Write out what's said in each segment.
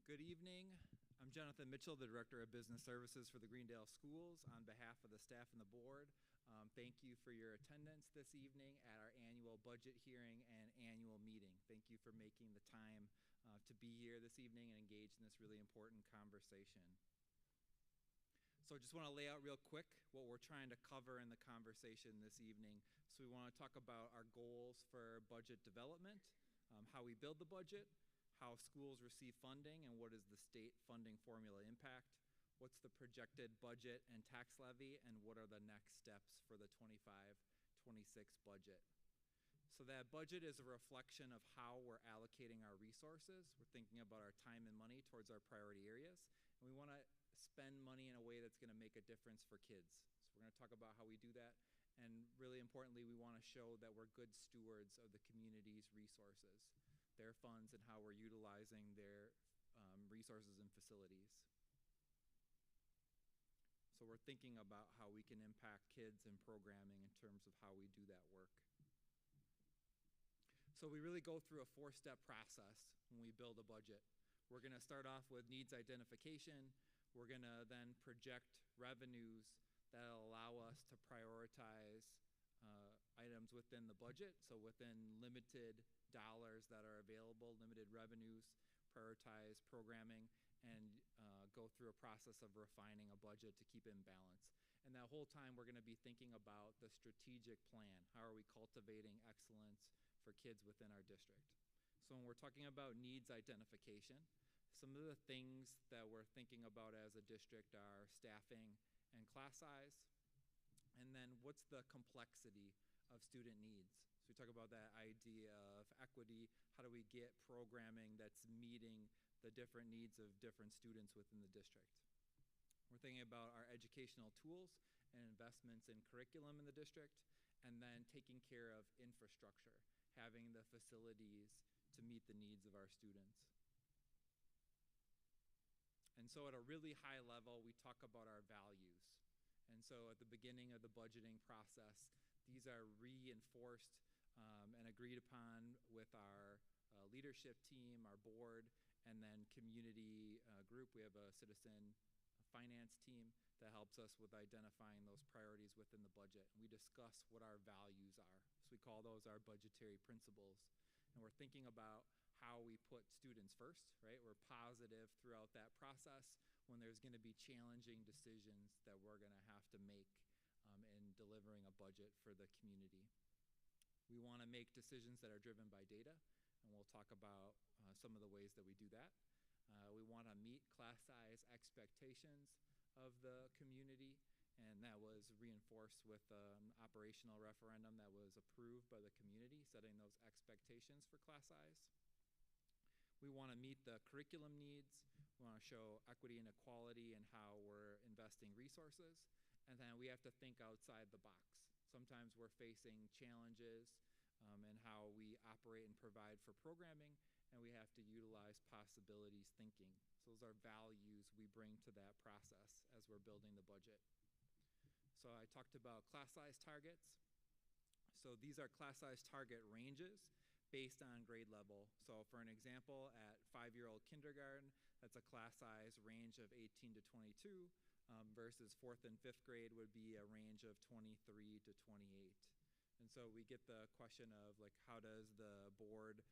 Good evening. I'm Jonathan Mitchell, the Director of Business Services for the Greendale Schools. On behalf of the staff and the board, thank you for your attendance this evening at our annual budget hearing and annual meeting. Thank you for making the time to be here this evening and engage in this really important conversation. So I just want to lay out real quick what we're trying to cover in the conversation this evening. So we want to talk about our goals for budget development, how we build the budget, how schools receive funding and what is the state funding formula impact, what's the projected budget and tax levy, and what are the next steps for the 25-26 budget. So that budget is a reflection of how we're allocating our resources. We're thinking about our time and money towards our priority areas, and we want to spend money in a way that's going to make a difference for kids. So we're going to talk about how we do that, and really importantly, we want to show that we're good stewards of the community's resources, their funds, and how we're utilizing their resources and facilities. So we're thinking about how we can impact kids and programming in terms of how we do that work. So we really go through a four-step process when we build a budget. We're going to start off with needs identification. We're going to then project revenues that allow us to prioritize items within the budget, so within limited dollars that are available, limited revenues, prioritize programming, and go through a process of refining a budget to keep it in balance. And that whole time we're going to be thinking about the strategic plan. How are we cultivating excellence for kids within our district? So when we're talking about needs identification, some of the things that we're thinking about as a district are staffing and class size, and then what's the complexity of student needs. So we talk about that idea of equity. How do we get programming that's meeting the different needs of different students within the district? We're thinking about our educational tools and investments in curriculum in the district, and then taking care of infrastructure, having the facilities to meet the needs of our students. And so at a really high level, we talk about our values. And so at the beginning of the budgeting process, these are reinforced and agreed upon with our leadership team, our board, and then community group. We have a citizen finance team that helps us with identifying those priorities within the budget. And we discuss what our values are. So we call those our budgetary principles. And we're thinking about how we put students first, right? We're positive throughout that process when there's going to be challenging decisions that we're going to have to make in delivering a budget for the community. We want to make decisions that are driven by data, and we'll talk about some of the ways that we do that. We want to meet class size expectations of the community, and that was reinforced with an operational referendum that was approved by the community, setting those expectations for class size. We want to meet the curriculum needs. We want to show equity and equality in how we're investing resources. And then we have to think outside the box. Sometimes we're facing challenges in how we operate and provide for programming, and we have to utilize possibilities thinking. So those are values we bring to that process as we're building the budget. So I talked about class size targets. So these are class size target ranges based on grade level. So for an example, at 5-year-old kindergarten, that's a class size range of 18 to 22, versus 4th and 5th grade would be a range of 23 to 28. And so we get the question of, like, how does the board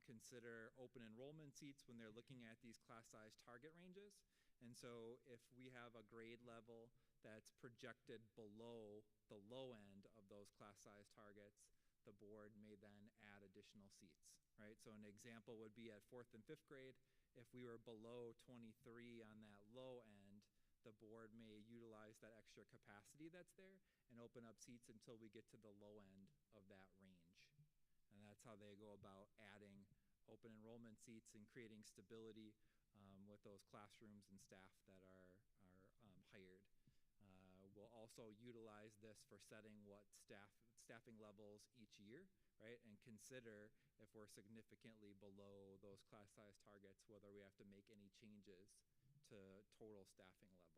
consider open enrollment seats when they're looking at these class size target ranges? And so if we have a grade level that's projected below the low end of those class size targets, the board may then add additional seats, right? So an example would be at 4th and 5th grade, if we were below 23 on that low end, the board may utilize that extra capacity that's there and open up seats until we get to the low end of that range. And that's how they go about adding open enrollment seats and creating stability with those classrooms and staff that are hired. We'll also utilize this for setting what staffing levels each year, right? And consider if we're significantly below those class size targets, whether we have to make any changes to total staffing levels.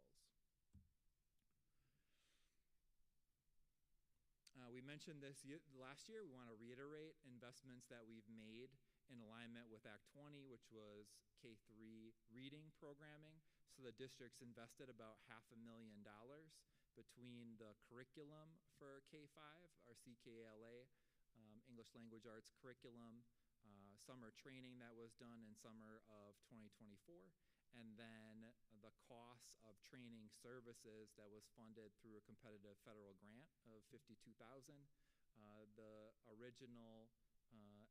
We mentioned this last year. We want to reiterate investments that we've made in alignment with Act 20, which was K-3 reading programming. So the district's invested about $500,000 between the curriculum for K-5, our CKLA, English Language Arts curriculum, summer training that was done in summer of 2024, and then the cost of training services that was funded through a competitive federal grant of $52,000. The original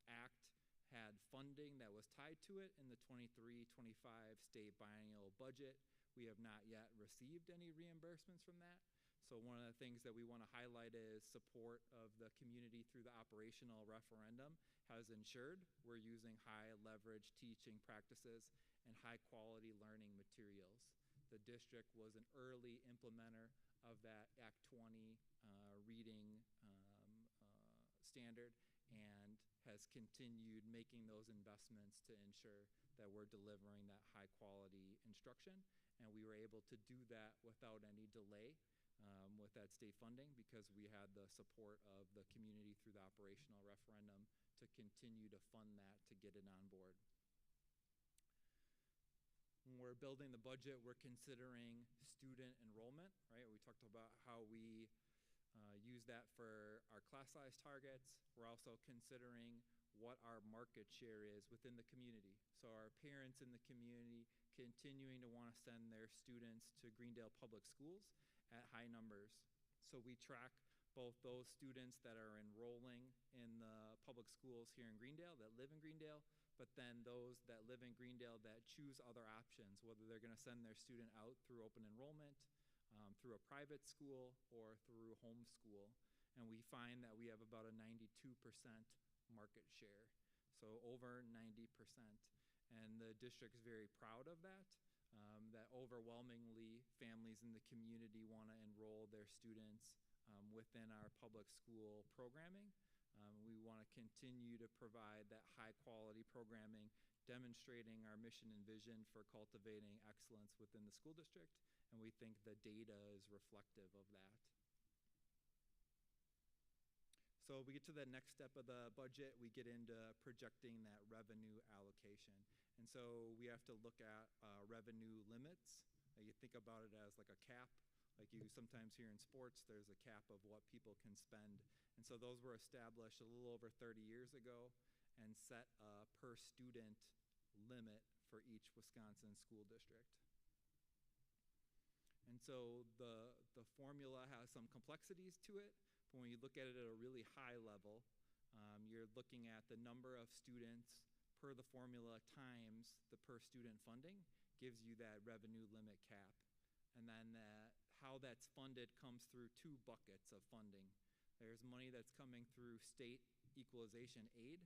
act had funding that was tied to it in the 23-25 state biennial budget. We have not yet received any reimbursements from that. So one of the things that we want to highlight is support of the community through the operational referendum has ensured we're using high leverage teaching practices and high quality learning materials. The district was an early implementer of that Act 20 reading standard and has continued making those investments to ensure that we're delivering that high quality instruction. And we were able to do that without any delay with that state funding because we had the support of the community through the operational referendum to continue to fund that to get it on board. When we're building the budget, we're considering student enrollment, right? We talked about how we use that for our class size targets. We're also considering what our market share is within the community. So our parents in the community continuing to want to send their students to Greendale Public Schools at high numbers. So we track both those students that are enrolling in the public schools here in Greendale, that live in Greendale, but then those that live in Greendale that choose other options, whether they're going to send their student out through open enrollment, through a private school, or through homeschool. And we find that we have about a 92% market share, so over 90%. And the district's very proud of that, that overwhelmingly families in the community want to enroll their students within our public school programming. We want to continue to provide that high quality programming, demonstrating our mission and vision for cultivating excellence within the school district, and we think the data is reflective of that. So we get to the next step of the budget, we get into projecting that revenue allocation. And so we have to look at revenue limits. You think about it as like a cap. Like you sometimes hear in sports, there's a cap of what people can spend. And so those were established a little over 30 years ago and set a per student limit for each Wisconsin school district. And so the formula has some complexities to it. But when you look at it at a really high level, you're looking at the number of students per the formula times the per student funding gives you that revenue limit cap. And then how that's funded comes through two buckets of funding. There's money that's coming through state equalization aid,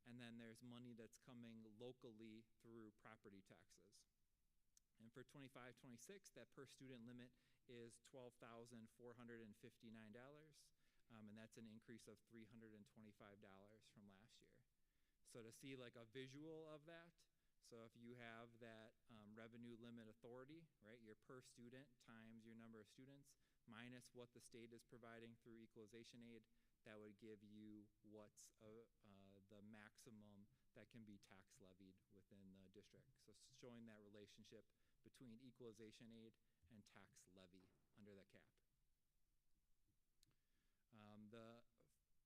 and then there's money that's coming locally through property taxes. And for 25-26, that per student limit is $12,459. And that's an increase of $325 from last year. So to see like a visual of that, so if you have that revenue limit authority, right, your per student times your number of students minus what the state is providing through equalization aid, that would give you what's the maximum that can be tax levied within the district. So showing that relationship between equalization aid and tax levy under the cap. The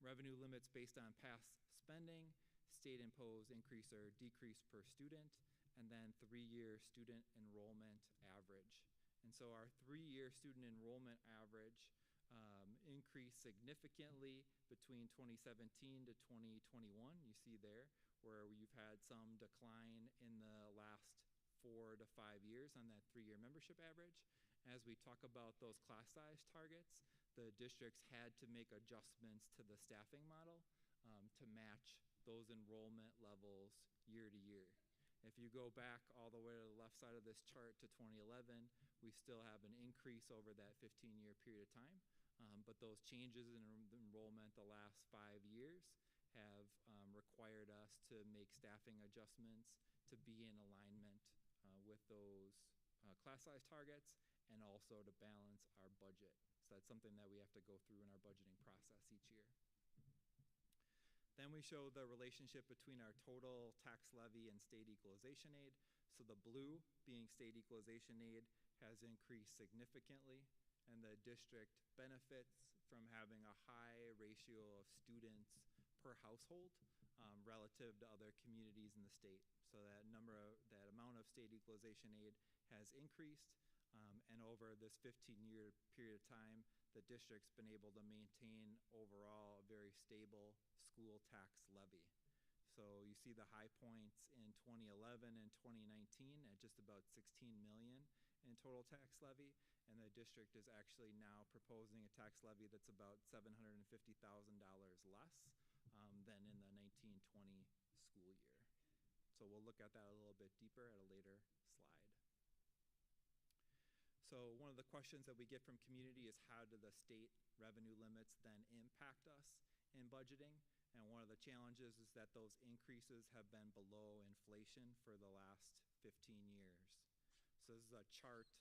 revenue limits based on past spending, state imposed increase or decrease per student, and then 3-year student enrollment average. And so our 3-year student enrollment average increased significantly between 2017 to 2021. You see there where you've had some decline in the last 4 to 5 years on that 3-year membership average. As we talk about those class size targets, the districts had to make adjustments to the staffing model to match those enrollment levels year to year. If you go back all the way to the left side of this chart to 2011, we still have an increase over that 15-year period of time. But those changes in enrollment the last 5 years have required us to make staffing adjustments to be in alignment with those class size targets and also to balance our budget. So that's something that we have to go through in our budgeting process each year. Then we show the relationship between our total tax levy and state equalization aid. So the blue, being state equalization aid, has increased significantly, and the district benefits from having a high ratio of students per household relative to other communities in the state. So that amount of state equalization aid has increased, and over this 15-year period of time, the district's been able to maintain overall a very stable school tax levy. So you see the high points in 2011 and 2019 at just about 16 million in total tax levy, and the district is actually now proposing a tax levy that's about $750,000 less than in the 1920 school year. So we'll look at that a little bit deeper at a later slide. So one of the questions that we get from community is, how do the state revenue limits then impact us in budgeting? And one of the challenges is that those increases have been below inflation for the last 15 years. So this is a chart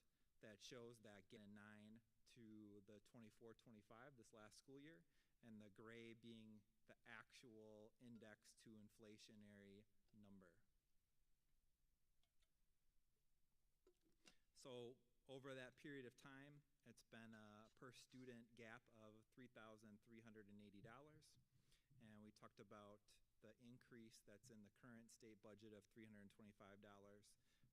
that shows that getting 9 to the 24-25, this last school year, and the gray being the actual index to inflationary number. So over that period of time, it's been a per student gap of $3,380. And we talked about the increase that's in the current state budget of $325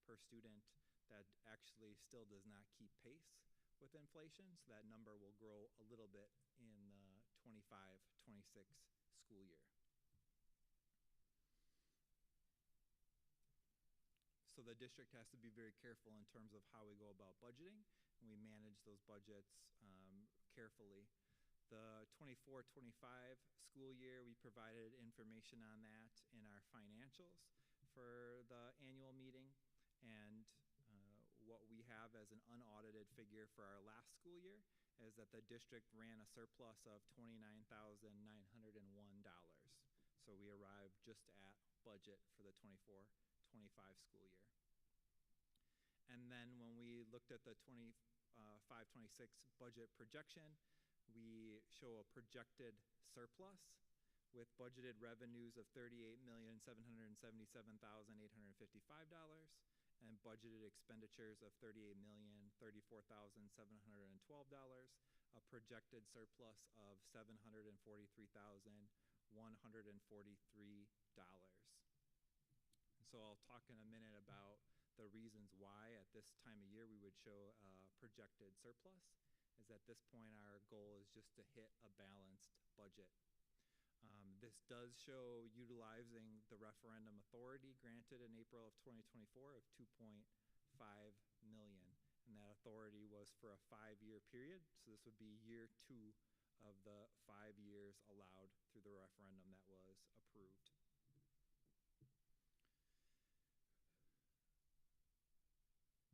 per student that actually still does not keep pace with inflation. So that number will grow a little bit in the 25-26 school year. So the district has to be very careful in terms of how we go about budgeting, and we manage those budgets carefully. The 24-25 school year, we provided information on that in our financials for the annual meeting, and what we have as an unaudited figure for our last school year is that the district ran a surplus of $29,901. So we arrived just at budget for the 24-25 school year. And then when we looked at the 25-26 budget projection, we show a projected surplus with budgeted revenues of $38,777,855 and budgeted expenditures of $38,034,712, a projected surplus of $743,143. So I'll talk in a minute about the reasons why at this time of year we would show a projected surplus. Is at this point our goal is just to hit a balanced budget. This does show utilizing the referendum authority granted in April of 2024 of $2.5 million. And that authority was for a 5-year period. So this would be year 2 of the 5 years allowed through the referendum that was approved.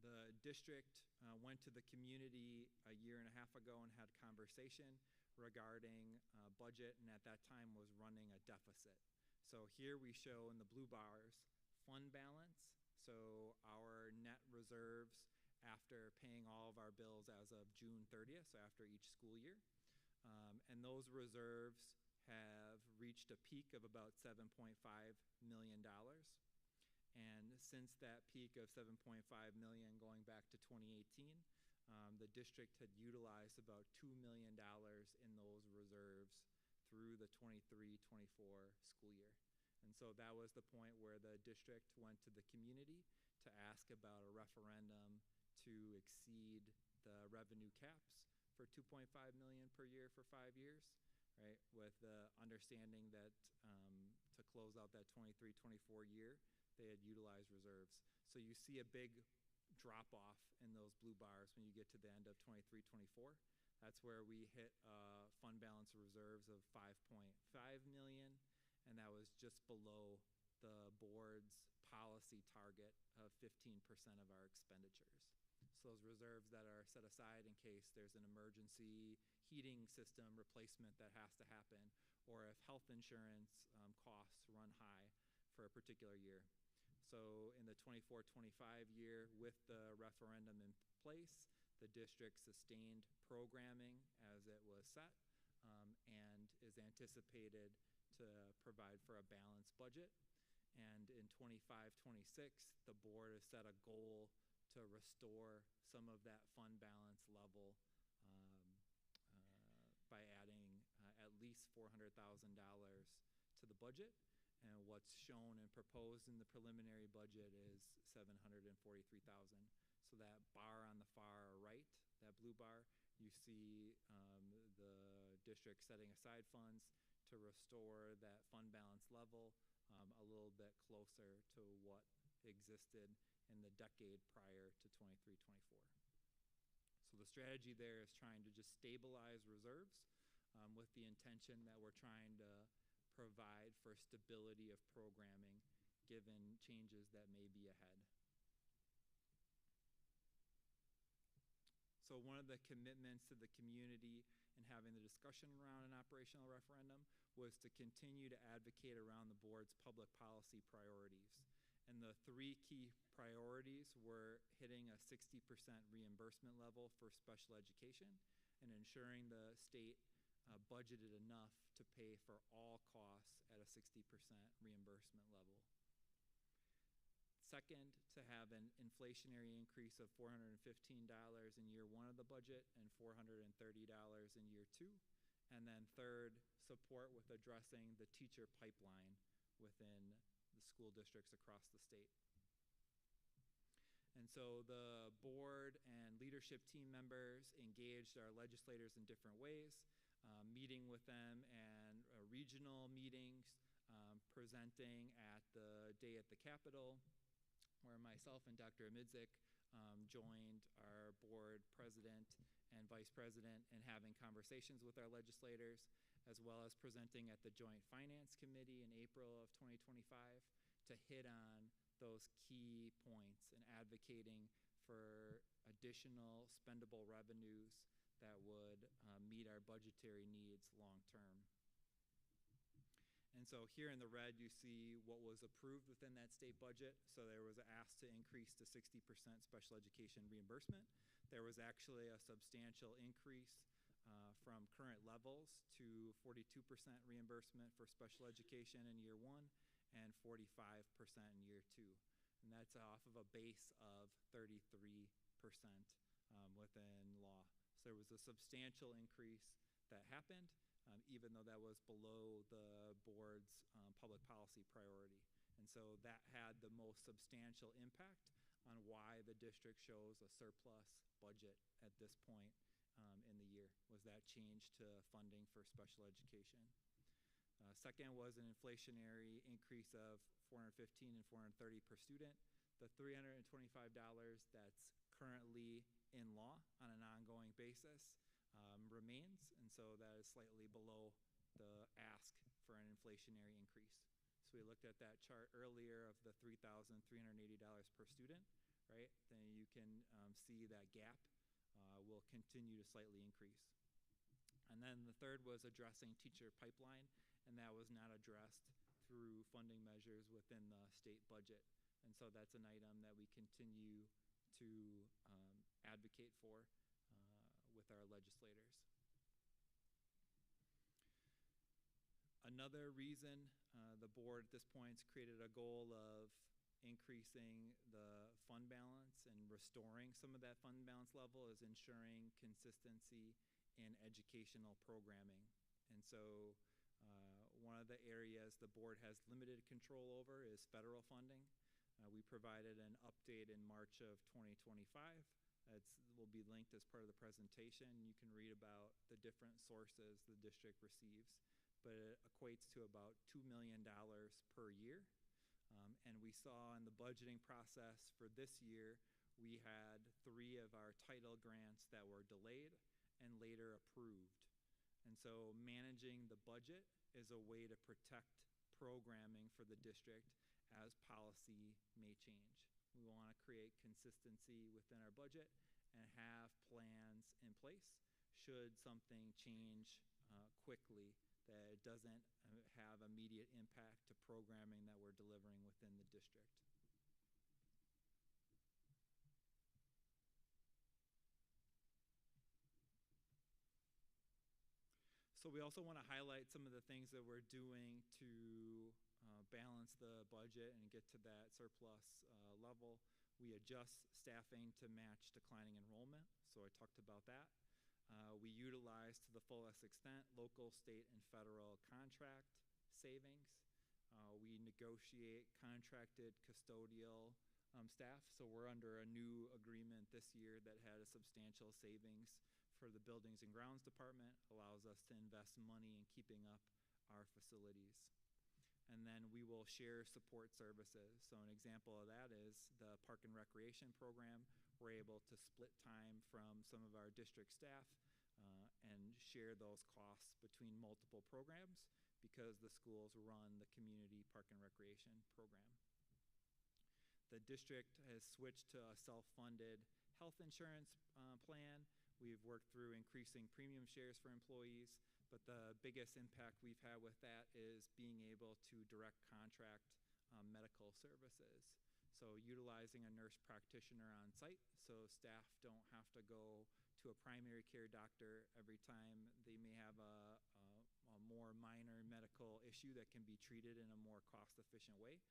The district went to the community a year and a half ago and had conversation regarding budget, and at that time was running a deficit. So here we show in the blue bars fund balance, so our net reserves after paying all of our bills as of June 30th, so after each school year. And those reserves have reached a peak of about $7.5 million. And since that peak of $7.5 million going back to 2018, the district had utilized about $2 million in those reserves through the 23-24 school year. And so that was the point where the district went to the community to ask about a referendum to exceed the revenue caps for $2.5 million per year for 5 years, right? With the understanding that to close out that 23-24 year, they had utilized reserves. So you see a big drop off in those blue bars when you get to the end of 23-24. That's where we hit fund balance reserves of $5.5 million, and that was just below the board's policy target of 15% of our expenditures. So those reserves that are set aside in case there's an emergency heating system replacement that has to happen, or if health insurance costs run high for a particular year. So in the 24-25 year, with the referendum in place, the district sustained programming as it was set, and is anticipated to provide for a balanced budget. And in 25-26, the board has set a goal to restore some of that fund balance level by adding at least $400,000 to the budget. And what's shown and proposed in the preliminary budget is $743,000. So that bar on the far right, that blue bar, you see the district setting aside funds to restore that fund balance level a little bit closer to what existed in the decade prior to 23-24. So the strategy there is trying to just stabilize reserves with the intention that we're trying to provide for stability of programming given changes that may be ahead. So one of the commitments to the community in having the discussion around an operational referendum was to continue to advocate around the board's public policy priorities. And the three key priorities were hitting a 60% reimbursement level for special education and ensuring the state budgeted enough to pay for all costs at a 60% reimbursement level. Second, to have an inflationary increase of $415 in year one of the budget and $430 in year two. And then third, support with addressing the teacher pipeline within the school districts across the state. And so the board and leadership team members engaged our legislators in different ways, meeting with them and regional meetings, presenting at the day at the Capitol, where myself and Dr. Amidzik joined our board president and vice president in having conversations with our legislators, as well as presenting at the Joint Finance Committee in April of 2025 to hit on those key points and advocating for additional spendable revenues that would meet our budgetary needs long term. And so here in the red, you see what was approved within that state budget. So there was an ask to increase to 60% special education reimbursement. There was actually a substantial increase from current levels to 42% reimbursement for special education in year one and 45% in year two. And that's off of a base of 33% within law. So there was a substantial increase that happened, even though that was below the board's public policy priority. And so that had the most substantial impact on why the district shows a surplus budget at this point in the year, was that change to funding for special education. Second was an inflationary increase of $415 and $430 per student. The $325 that's currently in law on an ongoing basis remains, and so that is slightly below the ask for an inflationary increase. So we looked at that chart earlier of the $3,380 per student, right? Then you can see that gap will continue to slightly increase. And then the third was addressing teacher pipeline, and that was not addressed through funding measures within the state budget. And so that's an item that we continue to advocate for with our legislators. Another reason the board at this point has created a goal of increasing the fund balance and restoring some of that fund balance level is ensuring consistency in educational programming. And so one of the areas the board has limited control over is federal funding. We provided an update in March of 2025. It will be linked as part of the presentation. You can read about the different sources the district receives, but it equates to about $2 million per year. And we saw in the budgeting process for this year, we had 3 of our title grants that were delayed and later approved. And so managing the budget is a way to protect programming for the district as policy may change. We want to create consistency within our budget and have plans in place should something change quickly that it doesn't have immediate impact to programming that we're delivering within the district. So we also want to highlight some of the things that we're doing to balance the budget and get to that surplus level. We adjust staffing to match declining enrollment, so I talked about that. We utilize to the fullest extent local, state, and federal contract savings. We negotiate contracted custodial staff, so we're under a new agreement this year that had a substantial savings for the Buildings and Grounds Department, allows us to invest money in keeping up our facilities. And then we will share support services. So an example of that is the Park and Recreation program. We're able to split time from some of our district staff and share those costs between multiple programs because the schools run the community park and recreation program. The district has switched to a self-funded health insurance plan. We've worked through increasing premium shares for employees, but the biggest impact we've had with that is being able to direct contract medical services. So utilizing a nurse practitioner on site so staff don't have to go to a primary care doctor every time they may have a more minor medical issue that can be treated in a more cost-efficient way.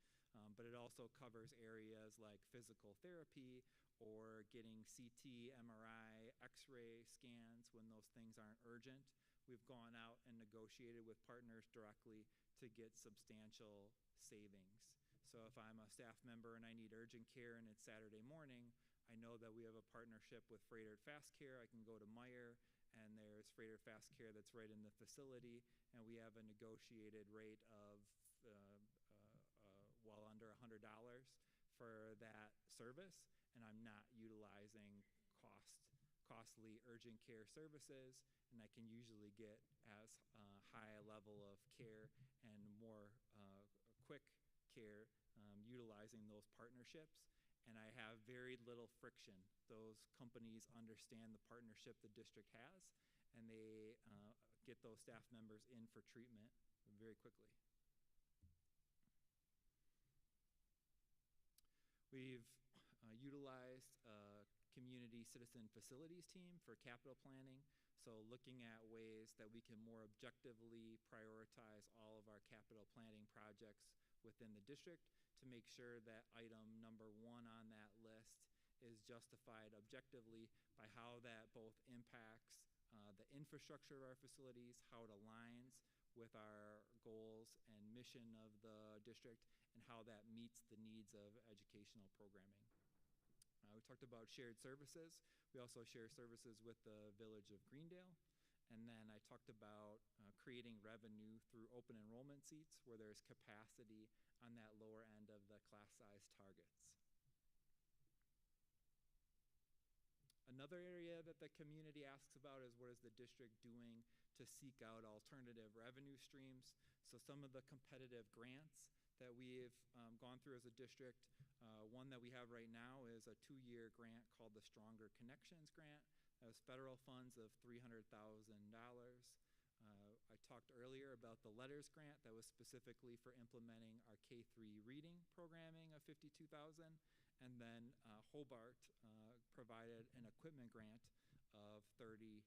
But it also covers areas like physical therapy or getting CT, MRI, X-ray scans when those things aren't urgent. We've gone out and negotiated with partners directly to get substantial savings. So if I'm a staff member and I need urgent care and it's Saturday morning, I know that we have a partnership with Froedtert Fast Care. I can go to Meijer and there's Froedtert Fast Care that's right in the facility, and we have a negotiated rate of well under $100 for that service, and I'm not utilizing costly urgent care services, and I can usually get as high a level of care and more quick care utilizing those partnerships, and I have very little friction. Those companies understand the partnership the district has, and they get those staff members in for treatment very quickly. We've utilized a community citizen facilities team for capital planning, so looking at ways that we can more objectively prioritize all of our capital planning projects within the district to make sure that item number 1 on that list is justified objectively by how that both impacts the infrastructure of our facilities, how it aligns with our goals and mission of the district, and how that meets the needs of educational programming. We talked about shared services. We also share services with the Village of Greendale. And then I talked about creating revenue through open enrollment seats where there's capacity on that lower end of the class size targets. Another area that the community asks about is what is the district doing to seek out alternative revenue streams. So some of the competitive grants that we've gone through as a district, one that we have right now is a 2-year grant called the Stronger Connections Grant. That was federal funds of $300,000. I talked earlier about the Letters Grant that was specifically for implementing our K-3 reading programming of $52,000. And then Hobart provided an equipment grant of $30,000.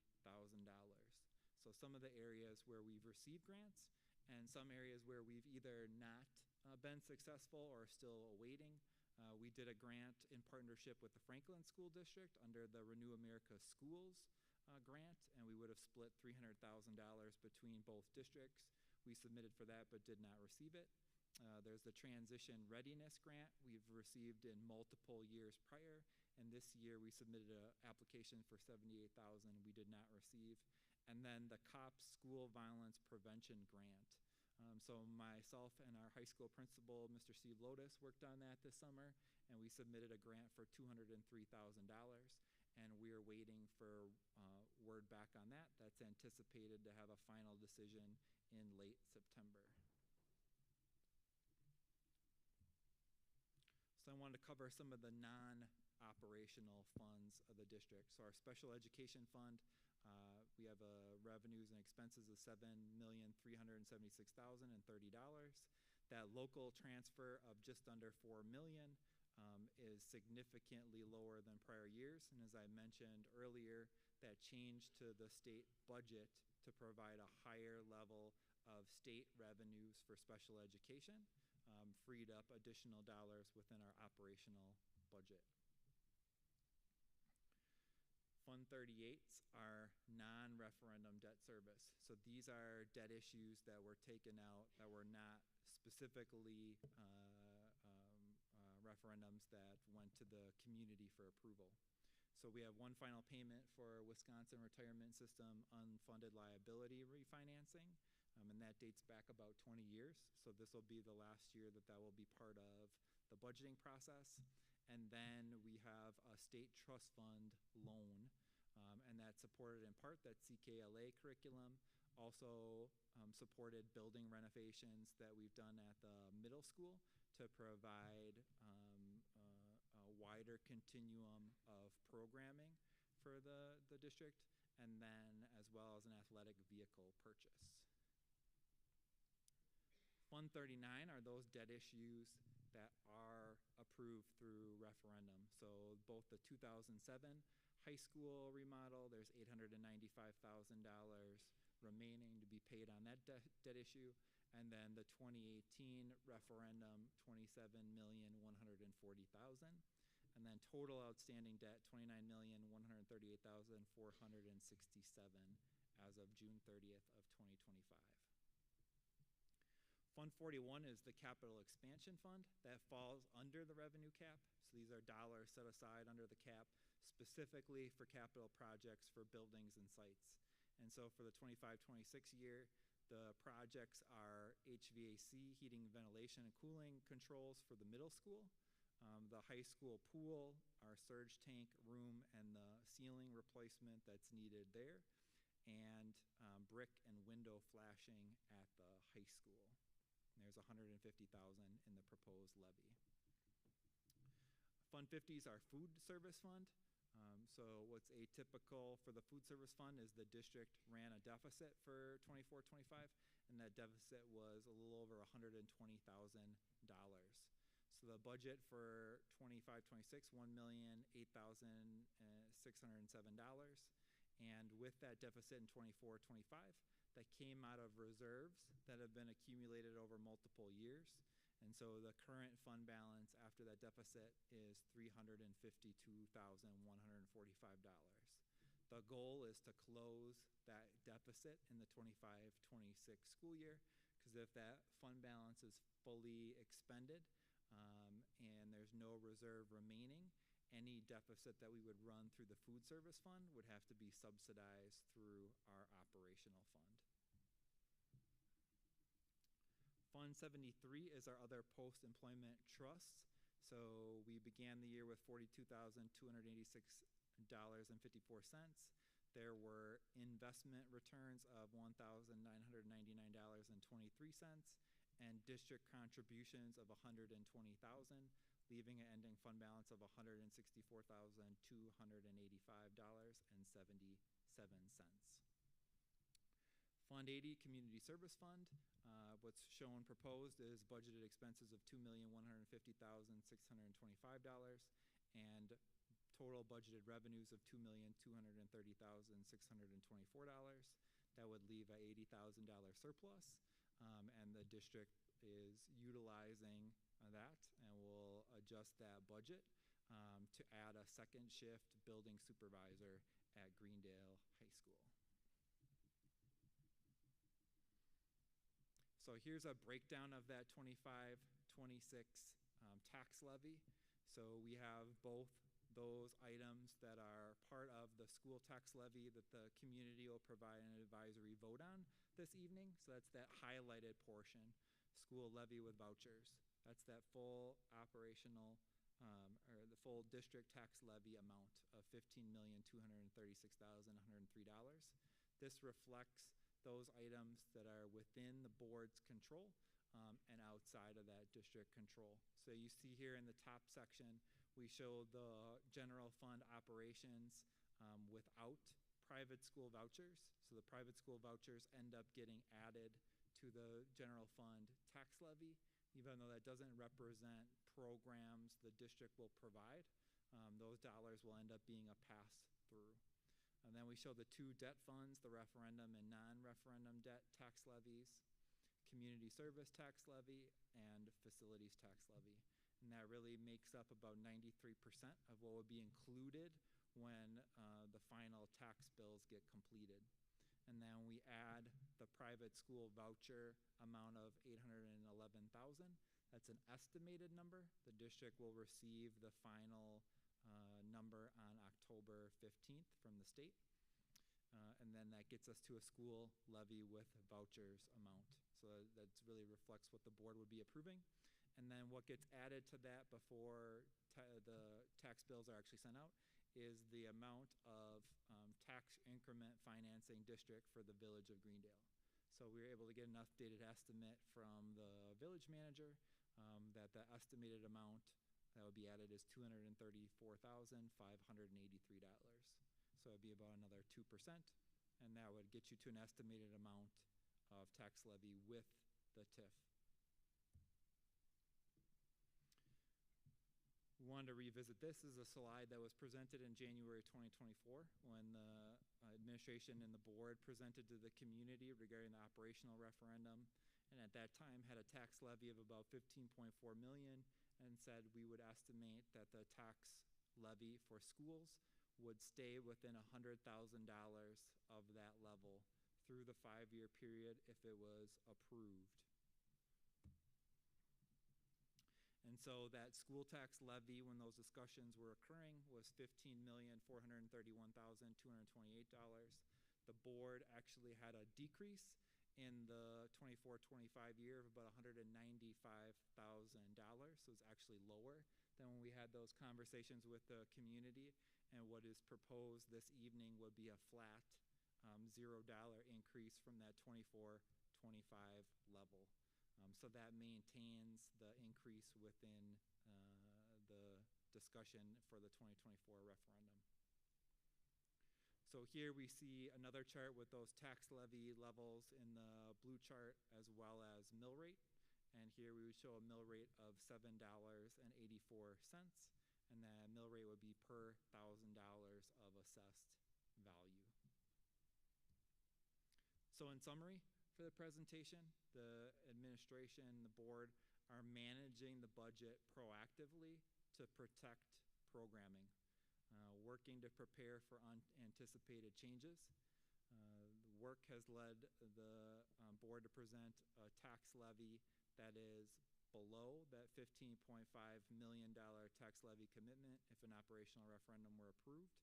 So some of the areas where we've received grants and some areas where we've either not been successful or still awaiting. We did a grant in partnership with the Franklin School District under the Renew America Schools grant, and we would have split $300,000 between both districts. We submitted for that but did not receive it. There's the Transition Readiness Grant we've received in multiple years prior, and this year we submitted an application for $78,000 we did not receive. And then the COPS School Violence Prevention Grant. So myself and our high school principal, Mr. Steve Lotus, worked on that this summer, and we submitted a grant for $203,000, and we are waiting for word back on that. That's anticipated to have a final decision in late September. So I wanted to cover some of the non-operational funds of the district. So our special education fund, we have revenues and expenses of $7,376,030. That local transfer of just under $4 million is significantly lower than prior years. And as I mentioned earlier, that change to the state budget to provide a higher level of state revenues for special education, freed up additional dollars within our operational budget. Fund 38s are non-referendum debt service. So these are debt issues that were taken out that were not specifically referendums that went to the community for approval. So we have one final payment for Wisconsin Retirement System unfunded liability refinancing, and that dates back about 20 years. So this will be the last year that will be part of the budgeting process. And then we have a state trust fund loan, and that's supported in part that CKLA curriculum, also supported building renovations that we've done at the middle school to provide a wider continuum of programming for the district, and then as well as an athletic vehicle purchase. Fund 39 are those debt issues that are approved through referendum. So both the 2007 high school remodel, there's $895,000 remaining to be paid on that debt issue, and then the 2018 referendum, $27,140,000, and then total outstanding debt, $29,138,467 as of June 30th of 2025. Fund 41 is the capital expansion fund that falls under the revenue cap. So these are dollars set aside under the cap specifically for capital projects for buildings and sites. And so for the 25-26 year, the projects are HVAC, heating, ventilation, and cooling controls for the middle school, the high school pool, our surge tank room, and the ceiling replacement that's needed there, and brick and window flashing at the high school. And there's $150,000 in the proposed levy. Fund 50 is our food service fund. So what's atypical for the food service fund is the district ran a deficit for 24-25, and that deficit was a little over $120,000. So the budget for 25-26, $1,008,607, and with that deficit in 24-25, that came out of reserves that have been accumulated over multiple years. And so the current fund balance after that deficit is $352,145. The goal is to close that deficit in the 25-26 school year, because if that fund balance is fully expended and there's no reserve remaining, any deficit that we would run through the food service fund would have to be subsidized through our operational fund. Fund 73 is our other post-employment trusts. So we began the year with $42,286.54. There were investment returns of $1,999.23 and district contributions of $120,000, leaving an ending fund balance of $164,285.77. Fund 80, Community Service Fund. What's shown proposed is budgeted expenses of $2,150,625 and total budgeted revenues of $2,230,624. That would leave an $80,000 surplus, and the district is utilizing that and will adjust that budget to add a second shift building supervisor at Greendale High School. So here's a breakdown of that 25-26 tax levy. So we have both those items that are part of the school tax levy that the community will provide an advisory vote on this evening. So that's that highlighted portion, school levy with vouchers. That's that full operational or the full district tax levy amount of $15,236,103. This reflects those items that are within the board's control and outside of that district control. So you see here in the top section, we show the general fund operations without private school vouchers. So the private school vouchers end up getting added to the general fund tax levy, even though that doesn't represent programs the district will provide. Those dollars will end up being a pass-through. And then we we show the two debt funds, the referendum and non-referendum debt tax levies, community service tax levy, and facilities tax levy. And that really makes up about 93% of what would be included when the final tax bills get completed. And then we add the private school voucher amount of $811,000. That's an estimated number. The district will receive the final number on October 15th from the state. And then that gets us to a school levy with vouchers amount. So that really reflects what the board would be approving. And then what gets added to that before the tax bills are actually sent out is the amount of tax increment financing district for the village of Greendale. So we were able to get an updated estimate from the village manager that the estimated amount that would be added is $234,583. So it'd be about another 2%, and that would get you to an estimated amount of tax levy with the TIF. We wanted to revisit this. This is a slide that was presented in January 2024 when the administration and the board presented to the community regarding the operational referendum, and at that time had a tax levy of about $15.4 million and said we would estimate that the tax levy for schools would stay within $100,000 of that level through the 5-year period if it was approved. And so that school tax levy, when those discussions were occurring, was $15,431,228. The board actually had a decrease in the 24-25 year of about $195,000. So it's actually lower than when we had those conversations with the community. And what is proposed this evening would be a flat $0 increase from that 24-25 level. So that maintains the increase within the discussion for the 2024 referendum. So here we see another chart with those tax levy levels in the blue chart as well as mill rate. And here we would show a mill rate of $7.84, and that mill rate would be per $1,000 of assessed value. So in summary, for the presentation, the administration and the board are managing the budget proactively to protect programming, working to prepare for unanticipated changes. The work has led the board to present a tax levy that is below that $15.5 million tax levy commitment if an operational referendum were approved.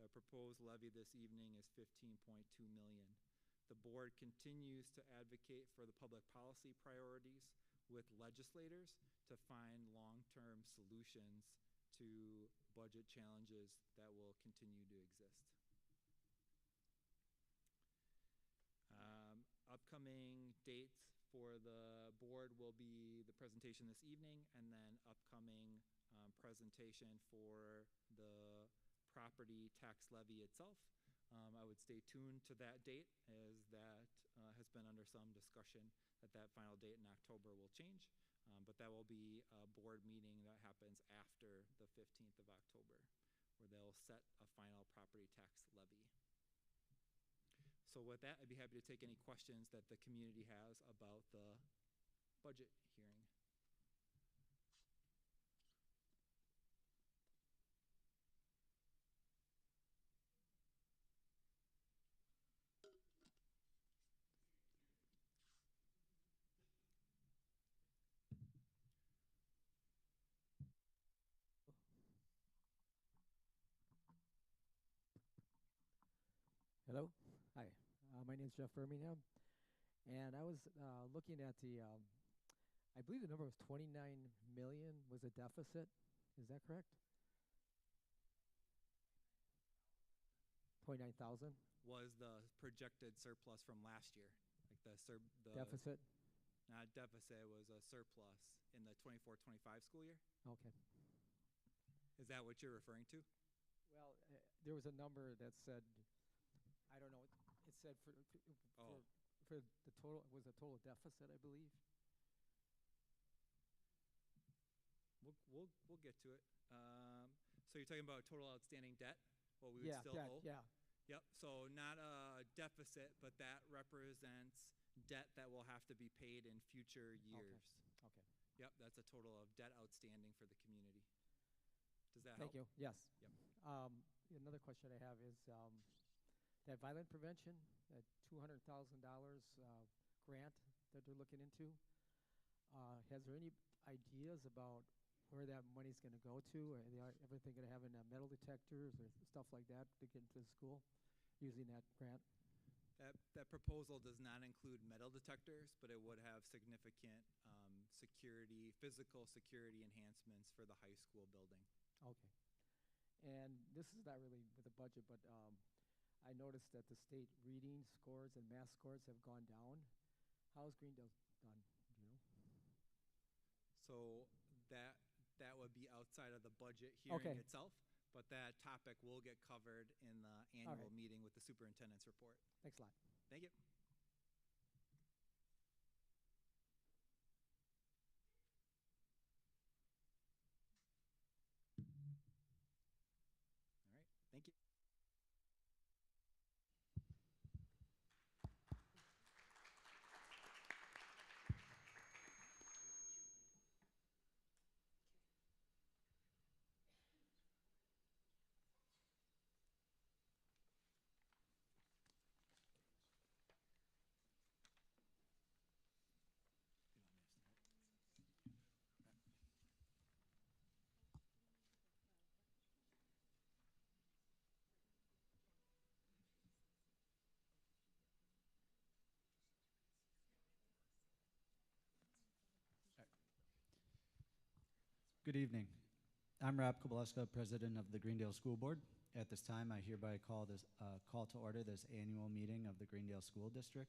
The proposed levy this evening is $15.2 million. The board continues to advocate for the public policy priorities with legislators to find long-term solutions to budget challenges that will continue to exist. Upcoming dates for the board will be the presentation this evening and then upcoming presentation for the property tax levy itself. I would stay tuned to that date as that has been under some discussion that final date in October will change. But that will be a board meeting that happens after the 15th of October where they'll set a final property tax levy. So with that, I'd be happy to take any questions that the community has about the budget hearing. Hello. Hi. My name is Jeff Birmingham, and I was looking at the, I believe the number was 29 million was a deficit. Is that correct? 29,000 was the projected surplus from last year, like the deficit. Not deficit, was a surplus in the 24-25 school year. Okay. Is that what you're referring to? Well, there was a number that said, I don't know. It said for the total was a total deficit, I believe. We'll get to it. So you're talking about total outstanding debt? What we would still owe? Yeah. Yep, so not a deficit, but that represents debt that will have to be paid in future years. Okay. Yep, that's a total of debt outstanding for the community. Does that Thank help? you. Yes. Yep. Another question I have is that violent prevention, that $200,000 grant that they're looking into. Has there any ideas about where that money's going to go to? Are they ever thinking of having metal detectors or stuff like that to get into the school using that grant? That proposal does not include metal detectors, but it would have significant security, physical security enhancements for the high school building. Okay. And this is not really with the budget, but I noticed that the state reading scores and math scores have gone down. How's Greendale done? Do you know? So that would be outside of the budget hearing itself, but that topic will get covered in the annual meeting with the superintendent's report. Thanks a lot. Thank you. All right, thank you. Good evening. I'm Rob Kobleska, President of the Greendale School Board. At this time, I hereby call to order this annual meeting of the Greendale School District.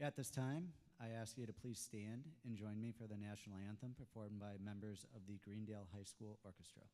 At this time, I ask you to please stand and join me for the national anthem performed by members of the Greendale High School Orchestra.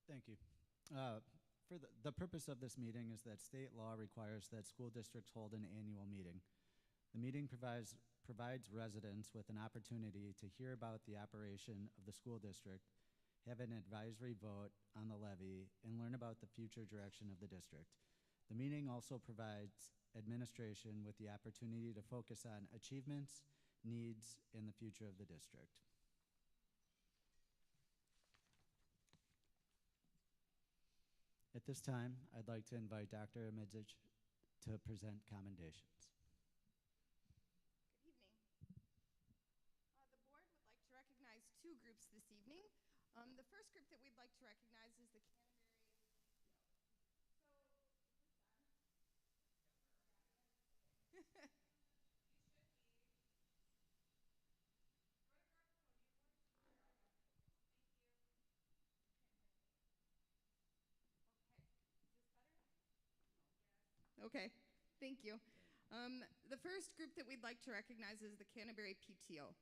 Thank you. For the purpose of this meeting is that state law requires that school districts hold an annual meeting. The meeting provides residents with an opportunity to hear about the operation of the school district, have an advisory vote on the levy, and learn about the future direction of the district. The meeting also provides administration with the opportunity to focus on achievements, needs, and the future of the district. At this time, I'd like to invite Dr. Amidzic to present commendations. Good evening. The board would like to recognize two groups this evening. The first group that we'd like to recognize is the Canterbury. Okay, thank you. The first group that we'd like to recognize is the Canterbury PTO.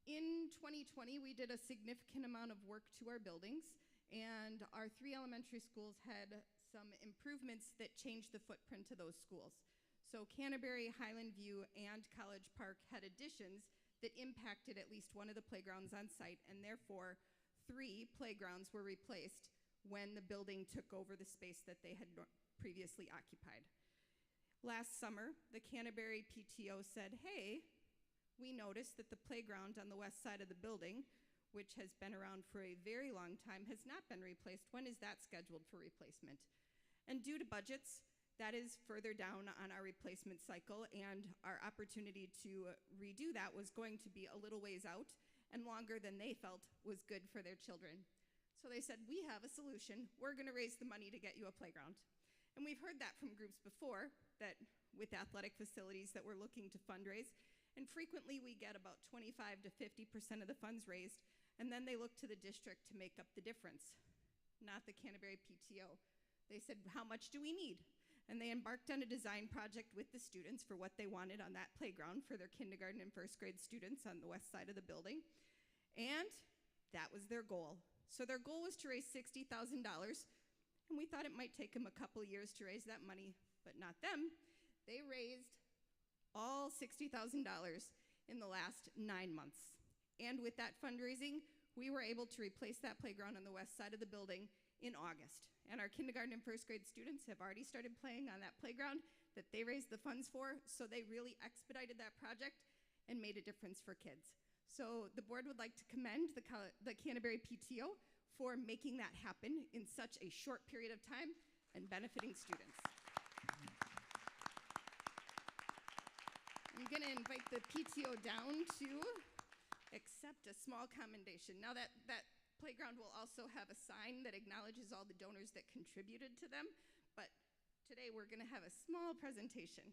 In 2020, we did a significant amount of work to our buildings, and our 3 elementary schools had some improvements that changed the footprint of those schools. So Canterbury, Highland View, and College Park had additions that impacted at least one of the playgrounds on site, and therefore 3 playgrounds were replaced when the building took over the space that they had previously occupied. Last summer, the Canterbury PTO said, hey, we noticed that the playground on the west side of the building, which has been around for a very long time, has not been replaced. When is that scheduled for replacement? And due to budgets, that is further down on our replacement cycle, and our opportunity to redo that was going to be a little ways out and longer than they felt was good for their children. So they said, we have a solution. We're going to raise the money to get you a playground. And we've heard that from groups before, that with athletic facilities that we're looking to fundraise, and frequently we get about 25 to 50% of the funds raised, and then they look to the district to make up the difference, not the Canterbury PTO. They said, how much do we need? And they embarked on a design project with the students for what they wanted on that playground for their kindergarten and first grade students on the west side of the building. And that was their goal. So their goal was to raise $60,000, and we thought it might take them a couple years to raise that money, but not them. They raised all $60,000 in the last 9 months. And with that fundraising, we were able to replace that playground on the west side of the building in August. And our kindergarten and first grade students have already started playing on that playground that they raised the funds for, so they really expedited that project and made a difference for kids. So the board would like to commend the Canterbury PTO for making that happen in such a short period of time and benefiting students. I'm going to invite the PTO down to accept a small commendation. Now that playground will also have a sign that acknowledges all the donors that contributed to them, but today we're going to have a small presentation.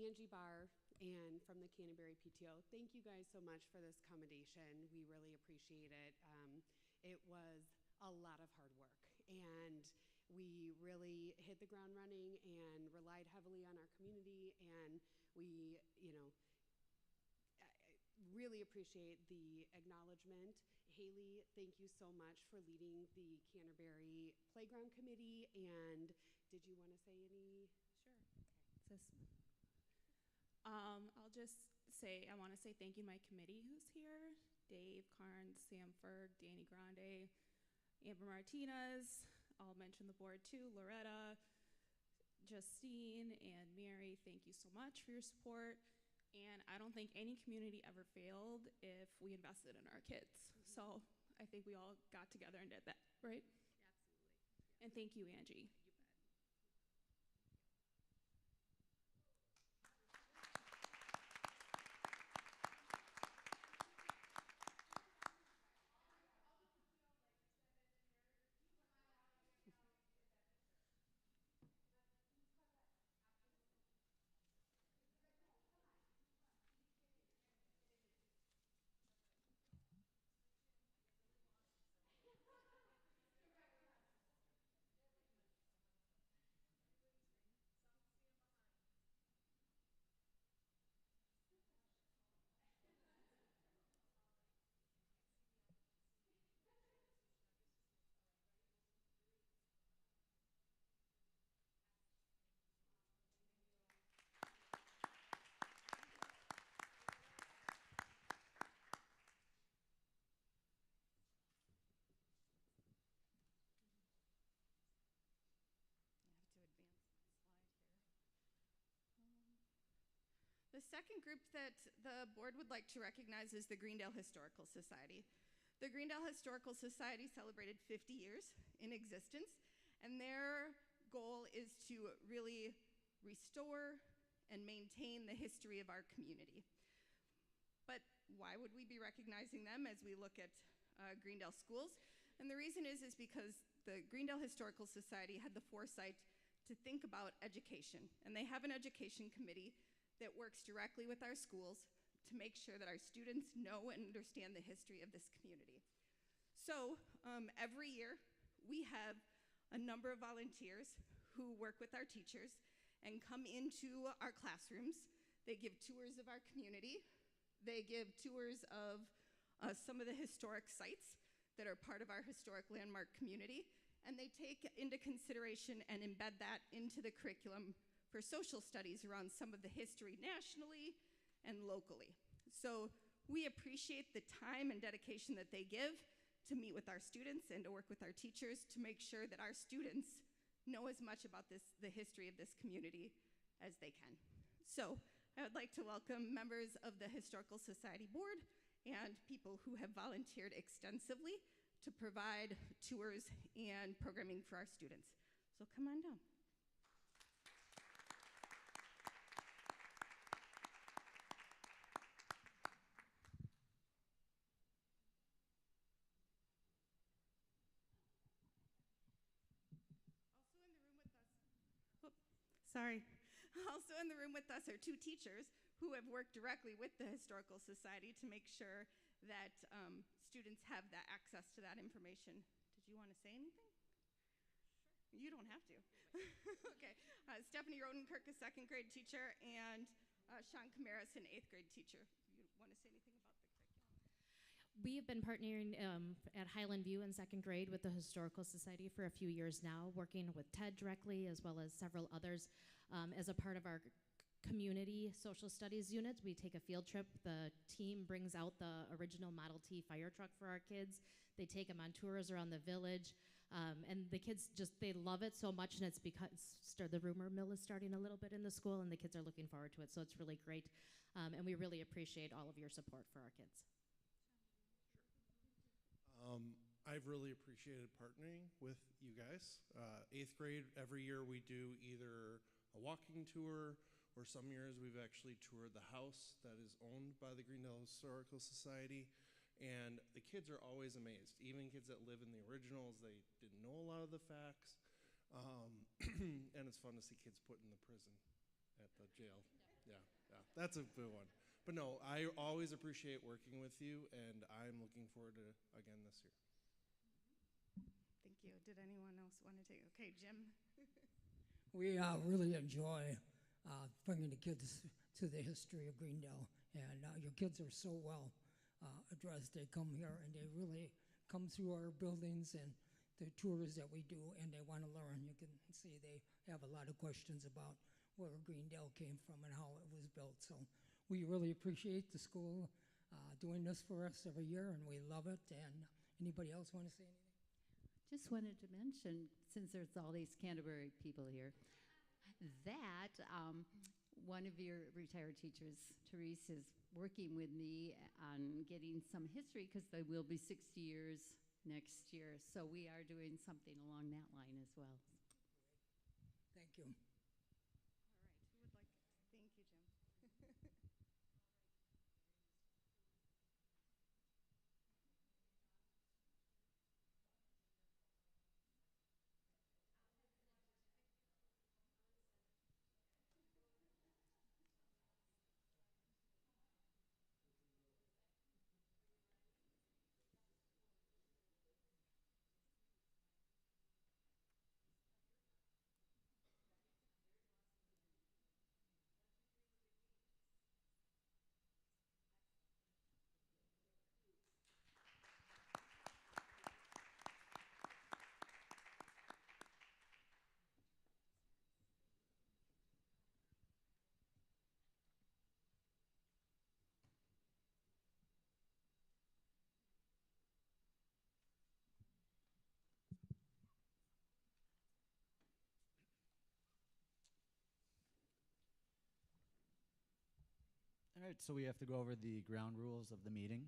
Angie Barr and from the Canterbury PTO. Thank you guys so much for this commendation. We really appreciate it. It was a lot of hard work, and we really hit the ground running and relied heavily on our community, and we, really appreciate the acknowledgement. Haley, thank you so much for leading the Canterbury Playground Committee, and did you want to say any? Sure. Okay. I'll just say, I want to say thank you to my committee who's here, Dave, Carnes, Samford, Danny Grande, Amber Martinez. I'll mention the board too, Loretta, Justine, and Mary. Thank you so much for your support. And I don't think any community ever failed if we invested in our kids. So I think we all got together and did that, right? Absolutely. And thank you, Angie. The second group that the board would like to recognize is the Greendale Historical Society. The Greendale Historical Society celebrated 50 years in existence, and their goal is to really restore and maintain the history of our community. But why would we be recognizing them as we look at Greendale schools? And the reason is because the Greendale Historical Society had the foresight to think about education. And they have an education committee that works directly with our schools to make sure that our students know and understand the history of this community. So every year, we have a number of volunteers who work with our teachers and come into our classrooms. They give tours of our community. They give tours of some of the historic sites that are part of our historic landmark community, and they take into consideration and embed that into the curriculum for social studies around some of the history nationally and locally. So we appreciate the time and dedication that they give to meet with our students and to work with our teachers to make sure that our students know as much about the history of this community as they can. So I would like to welcome members of the Historical Society Board and people who have volunteered extensively to provide tours and programming for our students. So come on down. Sorry. Also in the room with us are two teachers who have worked directly with the Historical Society to make sure that students have that access to that information. Did you want to say anything? Sure. You don't have to. Okay. Stephanie Rodenkirk, a second grade teacher, and Sean Camaris, an 8th grade teacher. You want to say anything about the curriculum? We have been partnering at Highland View in second grade with the Historical Society for a few years now, working with Ted directly as well as several others. As a part of our community social studies unit, we take a field trip. The team brings out the original Model T fire truck for our kids. They take them on tours around the village. And the kids they love it so much, and it's because the rumor mill is starting a little bit in the school, and the kids are looking forward to it, so it's really great. And we really appreciate all of your support for our kids. I've really appreciated partnering with you guys. 8th grade, every year we do either a walking tour, or some years we've actually toured the house that is owned by the Greendale Historical Society. And the kids are always amazed. Even kids that live in the originals, they didn't know a lot of the facts. And it's fun to see kids put in the prison at the jail. Yeah, that's a good one. But no, I always appreciate working with you, and I'm looking forward to again this year. Thank you. Did anyone else want to take? Okay, Jim. We really enjoy bringing the kids to the history of Greendale, and your kids are so well addressed. They come here and they really come through our buildings and the tours that we do, and they want to learn. You can see they have a lot of questions about where Greendale came from and how it was built. So we really appreciate the school doing this for us every year, and we love it. And anybody else want to say anything? Just wanted to mention, since there's all these Canterbury people here, that one of your retired teachers, Therese, is working with me on getting some history, because they will be 60 years next year. So we are doing something along that line as well. Thank you. All right. Who would like? Thank you, Jim. All right, so we have to go over the ground rules of the meeting.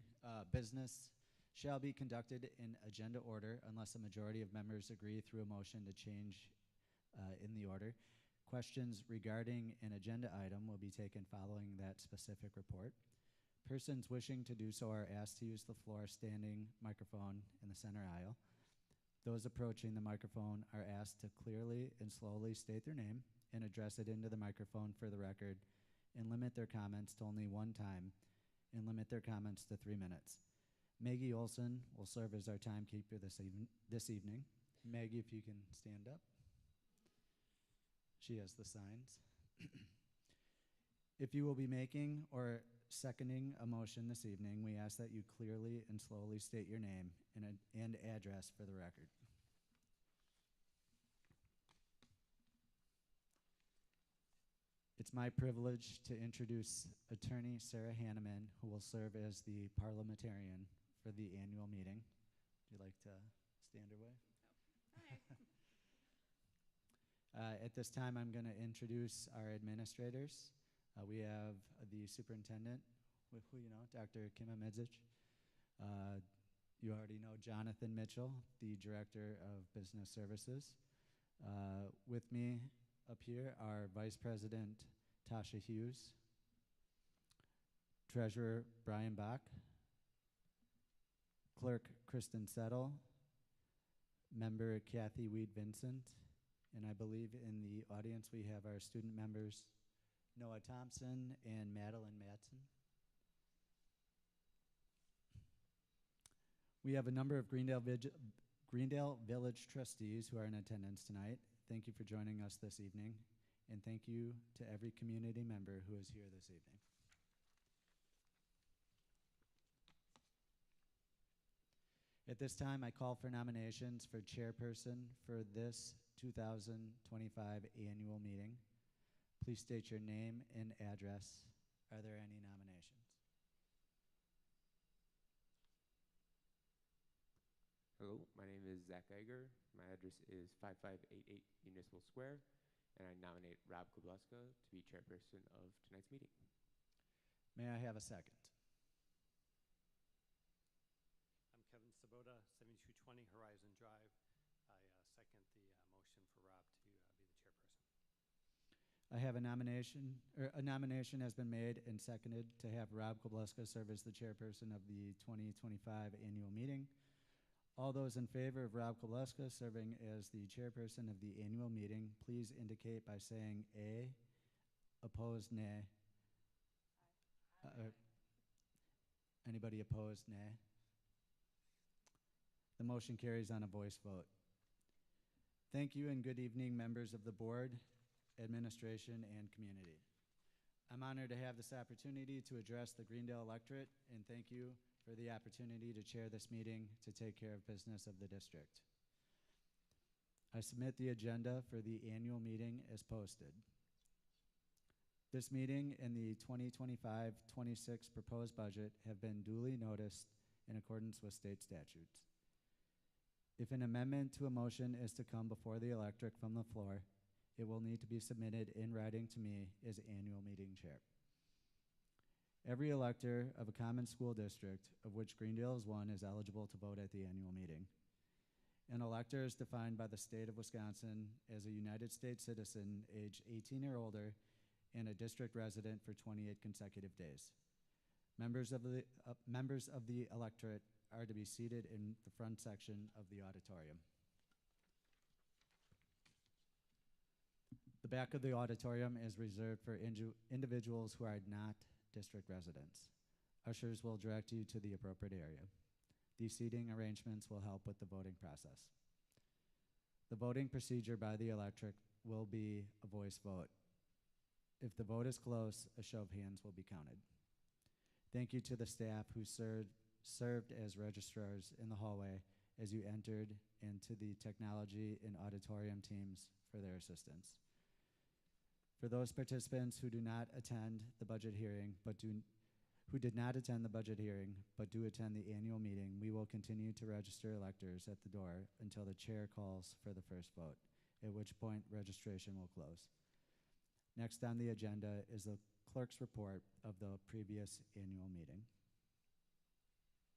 Business shall be conducted in agenda order unless a majority of members agree through a motion to change in the order. Questions regarding an agenda item will be taken following that specific report. Persons wishing to do so are asked to use the floor standing microphone in the center aisle. Those approaching the microphone are asked to clearly and slowly state their name and address it into the microphone for the record, and limit their comments to only one time, and limit their comments to 3 minutes. Maggie Olson will serve as our timekeeper this evening. Maggie, if you can stand up. She has the signs. If you will be making or seconding a motion this evening, we ask that you clearly and slowly state your name and address for the record. It's my privilege to introduce Attorney Sarah Hanneman, who will serve as the parliamentarian for the annual meeting. Would you like to stand her way? Hi. At this time, I'm going to introduce our administrators. We have the superintendent, who you know, Dr. Kim Amidzich. You already know Jonathan Mitchell, the Director of Business Services. With me up here are Vice President Tasha Hughes, Treasurer Brian Bach, Clerk Kristen Settle, Member Kathy Weed Vincent, and I believe in the audience we have our student members Noah Thompson and Madeline Matson. We have a number of Greendale Village trustees who are in attendance tonight. Thank you for joining us this evening, and thank you to every community member who is here this evening. At this time, I call for nominations for chairperson for this 2025 annual meeting. Please state your name and address. Are there any nominations? Hello, my name is Zach Geiger. My address is 5588 Municipal Square, and I nominate Rob Kobleska to be chairperson of tonight's meeting. May I have a second? I'm Kevin Sabota, 7220 Horizon Drive. I second the motion for Rob to be the chairperson. I have a nomination, or a nomination has been made and seconded to have Rob Kobleska serve as the chairperson of the 2025 annual meeting. All those in favor of Rob Kobleska serving as the chairperson of the annual meeting, please indicate by saying A. Opposed, nay. Anybody opposed, nay. The motion carries on a voice vote. Thank you and good evening, members of the board, administration, and community. I'm honored to have this opportunity to address the Greendale electorate, and thank you for the opportunity to chair this meeting to take care of business of the district. I submit the agenda for the annual meeting as posted. This meeting and the 2025-26 proposed budget have been duly noticed in accordance with state statutes. If an amendment to a motion is to come before the electorate from the floor, it will need to be submitted in writing to me as annual meeting chair. Every elector of a common school district, of which Greendale is one, is eligible to vote at the annual meeting. An elector is defined by the state of Wisconsin as a United States citizen age 18 or older and a district resident for 28 consecutive days. Members of the electorate are to be seated in the front section of the auditorium. The back of the auditorium is reserved for individuals who are not district residents. Ushers will direct you to the appropriate area. These seating arrangements will help with the voting process. The voting procedure by the electorate will be a voice vote. If the vote is close, a show of hands will be counted. Thank you to the staff who served as registrars in the hallway as you entered, and to the technology and auditorium teams for their assistance. For those participants who do not attend the budget hearing, who did not attend the budget hearing but do attend the annual meeting, we will continue to register electors at the door until the chair calls for the first vote, at which point registration will close. Next on the agenda is the clerk's report of the previous annual meeting.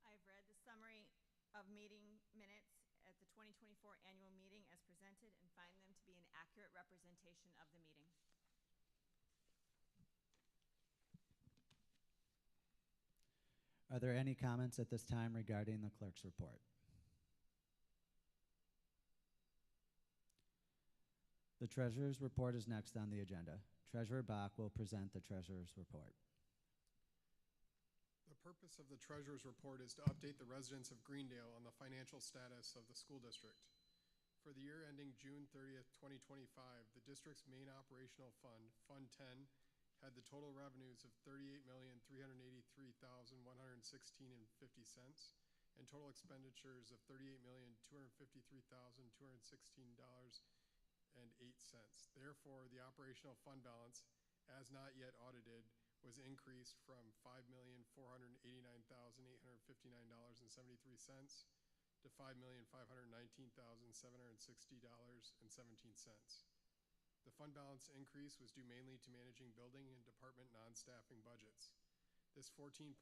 I've read the summary of meeting minutes at the 2024 annual meeting as presented and find them to be an accurate representation of the meeting. Are there any comments at this time regarding the clerk's report? The treasurer's report is next on the agenda. Treasurer Bach will present the treasurer's report. The purpose of the treasurer's report is to update the residents of Greendale on the financial status of the school district. For the year ending June 30th, 2025, the district's main operational fund, Fund 10, had the total revenues of $38,383,116.50 and total expenditures of $38,253,216.08. Therefore, the operational fund balance, as not yet audited, was increased from $5,489,859.73 to $5,519,760.17. The fund balance increase was due mainly to managing building and department non-staffing budgets. This 14.5%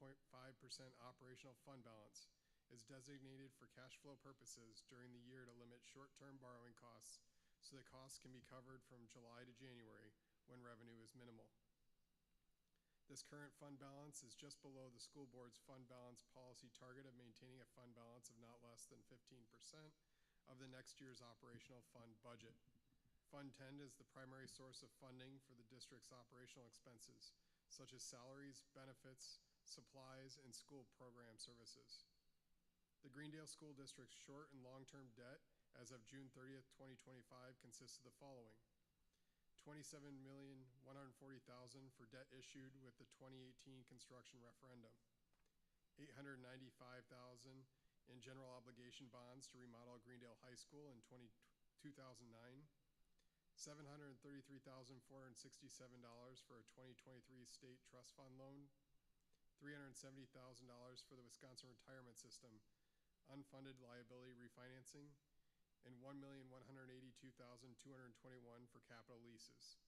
operational fund balance is designated for cash flow purposes during the year to limit short-term borrowing costs so that costs can be covered from July to January when revenue is minimal. This current fund balance is just below the school board's fund balance policy target of maintaining a fund balance of not less than 15% of the next year's operational fund budget. Fund 10 is the primary source of funding for the district's operational expenses, such as salaries, benefits, supplies, and school program services. The Greendale School District's short and long-term debt as of June 30th, 2025 consists of the following: $27,140,000 for debt issued with the 2018 construction referendum, $895,000 in general obligation bonds to remodel Greendale High School in 2009, $733,467 for a 2023 state trust fund loan, $370,000 for the Wisconsin Retirement System unfunded liability refinancing, and $1,182,221 for capital leases.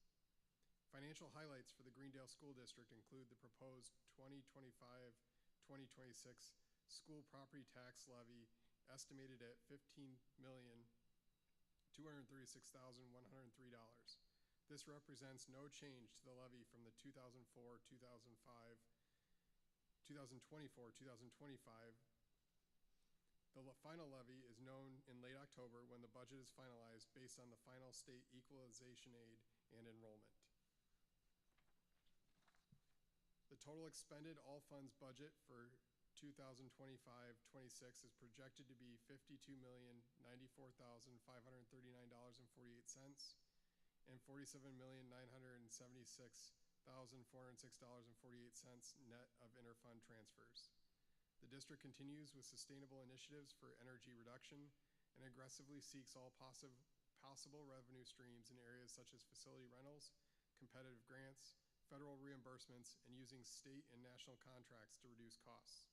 Financial highlights for the Greendale School District include the proposed 2025-2026 school property tax levy estimated at $15,236,103. This represents no change to the levy from the 2024-2025. The final levy is known in late October when the budget is finalized based on the final state equalization aid and enrollment. The total expended all funds budget for 2025-26 is projected to be $52,094,539.48 and $47,976,406.48 net of interfund transfers. The district continues with sustainable initiatives for energy reduction and aggressively seeks all possible revenue streams in areas such as facility rentals, competitive grants, federal reimbursements, and using state and national contracts to reduce costs.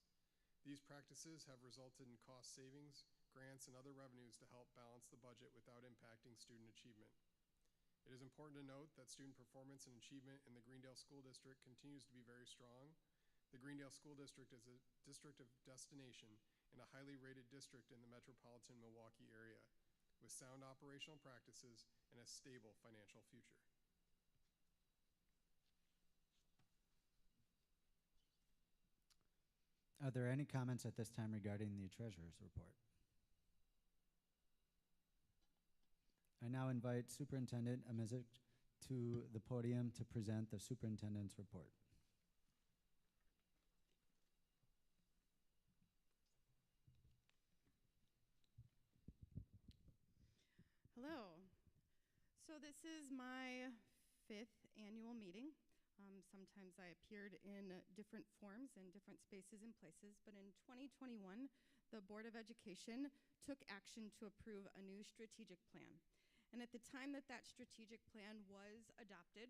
These practices have resulted in cost savings, grants, and other revenues to help balance the budget without impacting student achievement. It is important to note that student performance and achievement in the Greendale School District continues to be very strong. The Greendale School District is a district of destination and a highly rated district in the metropolitan Milwaukee area, with sound operational practices and a stable financial future. Are there any comments at this time regarding the treasurer's report? I now invite Superintendent Amizik to the podium to present the superintendent's report. Hello. So this is my 5th annual meeting. Sometimes I appeared in different forms and different spaces and places, but in 2021, the Board of Education took action to approve a new strategic plan. And at the time that that strategic plan was adopted,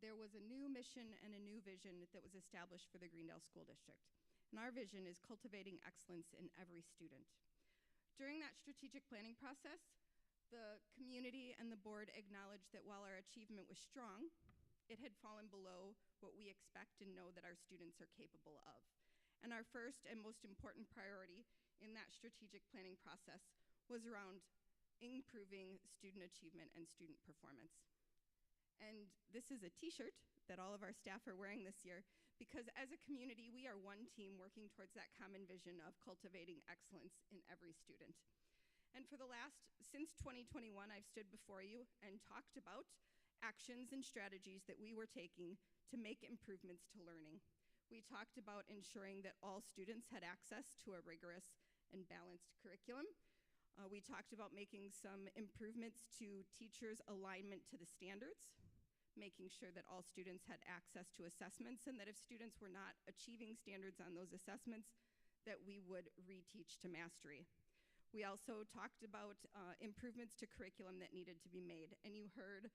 there was a new mission and a new vision that was established for the Greendale School District. And our vision is cultivating excellence in every student. During that strategic planning process, the community and the board acknowledged that while our achievement was strong, it had fallen below what we expect and know that our students are capable of. And our first and most important priority in that strategic planning process was around improving student achievement and student performance. And this is a t-shirt that all of our staff are wearing this year because as a community, we are one team working towards that common vision of cultivating excellence in every student. And since 2021, I've stood before you and talked about actions and strategies that we were taking to make improvements to learning. We talked about ensuring that all students had access to a rigorous and balanced curriculum. We talked about making some improvements to teachers' alignment to the standards, making sure that all students had access to assessments, and that if students were not achieving standards on those assessments, that we would reteach to mastery. We also talked about improvements to curriculum that needed to be made, and you heard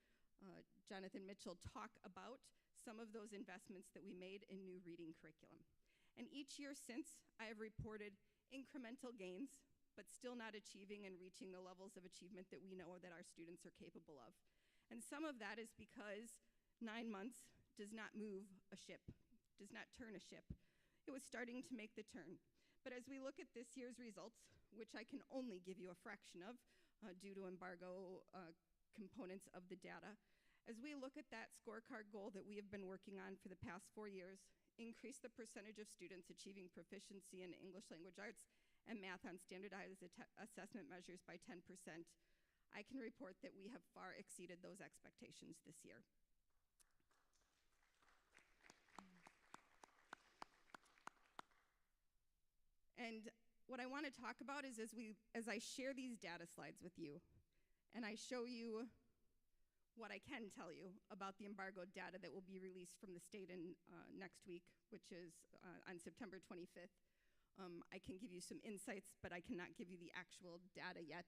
Jonathan Mitchell talk about some of those investments that we made in new reading curriculum. And each year since, I have reported incremental gains, but still not achieving and reaching the levels of achievement that we know that our students are capable of. And some of that is because 9 months does not move a ship, does not turn a ship. It was starting to make the turn. But as we look at this year's results, which I can only give you a fraction of due to embargo components of the data, as we look at that scorecard goal that we have been working on for the past 4 years, increase the percentage of students achieving proficiency in English language arts and math on standardized assessment measures by 10%, I can report that we have far exceeded those expectations this year. And what I want to talk about is as I share these data slides with you, and I show you what I can tell you about the embargoed data that will be released from the state next week, which is on September 25th. I can give you some insights, but I cannot give you the actual data yet.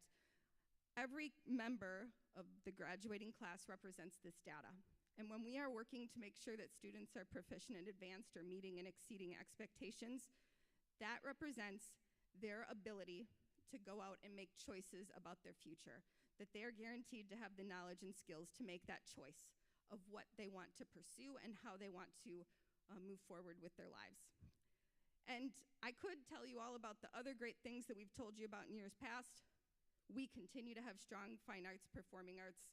Every member of the graduating class represents this data. And when we are working to make sure that students are proficient and advanced or meeting and exceeding expectations, that represents their ability to go out and make choices about their future, that they are guaranteed to have the knowledge and skills to make that choice of what they want to pursue and how they want to move forward with their lives. And I could tell you all about the other great things that we've told you about in years past. We continue to have strong fine arts, performing arts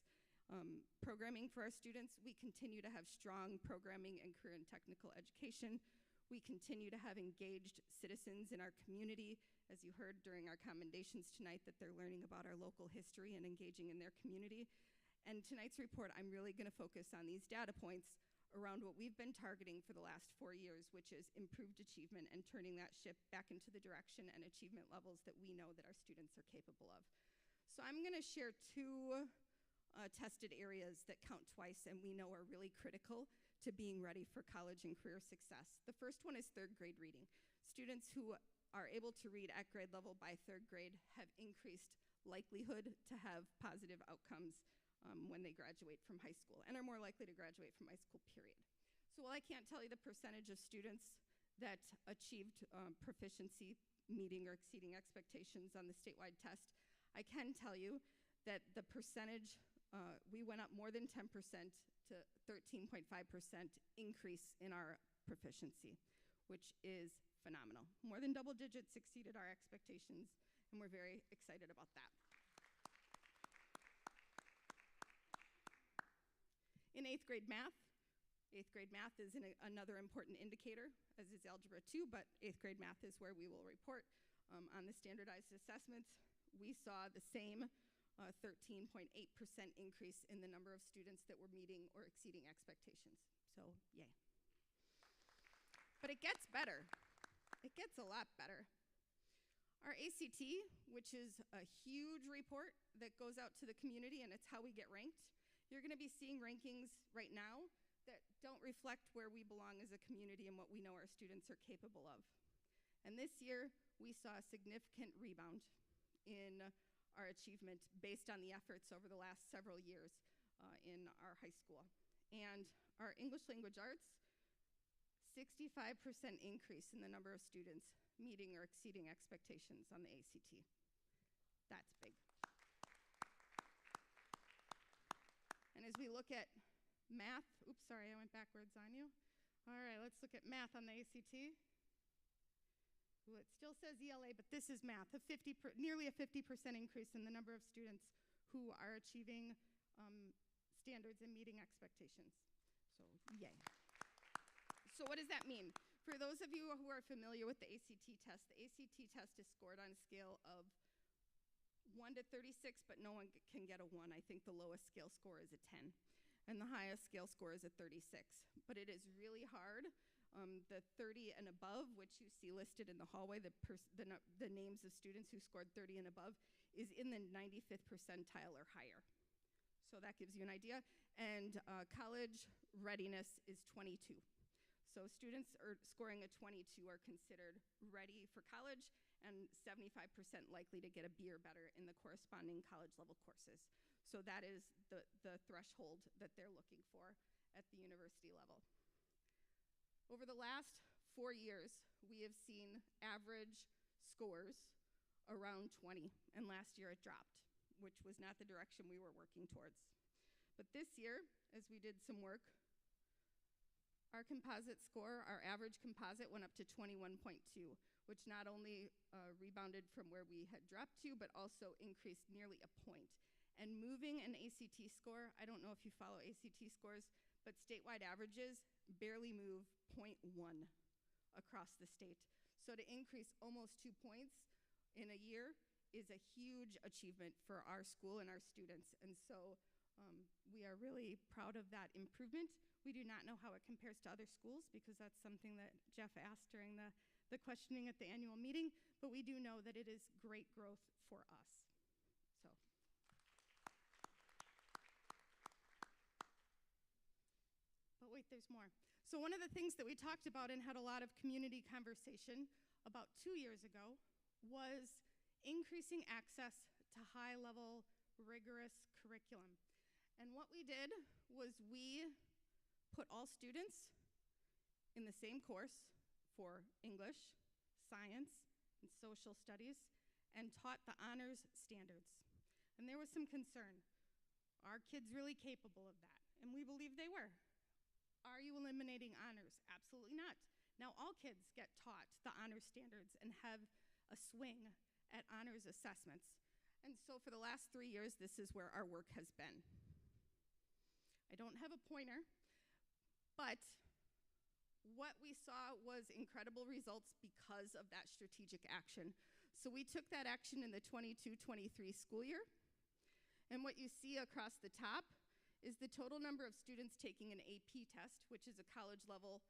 programming for our students. We continue to have strong programming and career and technical education. We continue to have engaged citizens in our community, as you heard during our commendations tonight, that they're learning about our local history and engaging in their community. And tonight's report, I'm really going to focus on these data points around what we've been targeting for the last 4 years, which is improved achievement and turning that ship back into the direction and achievement levels that we know that our students are capable of. So I'm going to share 2 tested areas that count twice and we know are really critical to being ready for college and career success. The first one is 3rd grade reading. Students who are able to read at grade level by 3rd grade have increased likelihood to have positive outcomes when they graduate from high school and are more likely to graduate from high school, period. So while I can't tell you the percentage of students that achieved proficiency meeting or exceeding expectations on the statewide test, I can tell you that the percentage, we went up more than 10% to 13.5% increase in our proficiency, which is phenomenal. More than double digits exceeded our expectations, and we're very excited about that. In 8th grade math is another important indicator, as is Algebra 2, but 8th grade math is where we will report on the standardized assessments. We saw the same 13.8% increase in the number of students that were meeting or exceeding expectations. So, yay. But it gets better. It gets a lot better. Our ACT, which is a huge report that goes out to the community, and it's how we get ranked. You're going to be seeing rankings right now that don't reflect where we belong as a community and what we know our students are capable of. And this year, we saw a significant rebound in our achievement based on the efforts over the last several years in our high school. And our English language arts, 65% increase in the number of students meeting or exceeding expectations on the ACT. That's big. And as we look at Math, oops, sorry, I went backwards on you. All right, let's look at math on the ACT. Ooh, it still says ELA, but this is math, nearly a 50% increase in the number of students who are achieving standards and meeting expectations. So, yay. So what does that mean? For those of you who are familiar with the ACT test is scored on a scale of 1 to 36, but no one can get a 1. I think the lowest scale score is a 10, and the highest scale score is a 36. But it is really hard. The 30 and above, which you see listed in the hallway, the names of students who scored 30 and above, is in the 95th percentile or higher. So that gives you an idea. And college readiness is 22. So students scoring a 22 are considered ready for college and 75% likely to get a B or better in the corresponding college level courses. So that is the threshold that they're looking for at the university level. Over the last 4 years, we have seen average scores around 20, and last year it dropped, which was not the direction we were working towards. But this year, as we did some work, our composite score, our average composite went up to 21.2, which not only rebounded from where we had dropped to, but also increased nearly a point. And moving an ACT score, I don't know if you follow ACT scores, but statewide averages barely move 0.1 across the state. So to increase almost 2 points in a year is a huge achievement for our school and our students. And so we are really proud of that improvement. We do not know how it compares to other schools because that's something that Jeff asked during the questioning at the annual meeting, but we do know that it is great growth for us. So. But wait, there's more. So one of the things that we talked about and had a lot of community conversation about 2 years ago was increasing access to high-level, rigorous curriculum. And what we did was we put all students in the same course for English, science, and social studies, and taught the honors standards. And there was some concern. Are kids really capable of that? And we believe they were. Are you eliminating honors? Absolutely not. Now all kids get taught the honor standards and have a swing at honors assessments. And so for the last 3 years, this is where our work has been. I don't have a pointer, but what we saw was incredible results because of that strategic action. So we took that action in the 22-23 school year, and what you see across the top is the total number of students taking an AP test, which is a college level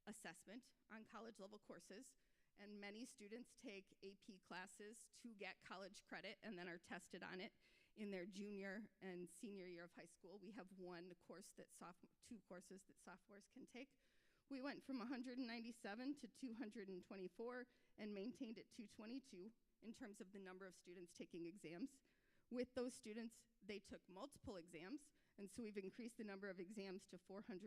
assessment on college level courses. And many students take AP classes to get college credit and then are tested on it in their junior and senior year of high school. We have two courses that sophomores can take. We went from 197 to 224 and maintained at 222 in terms of the number of students taking exams. With those students, they took multiple exams, and so we've increased the number of exams to 404.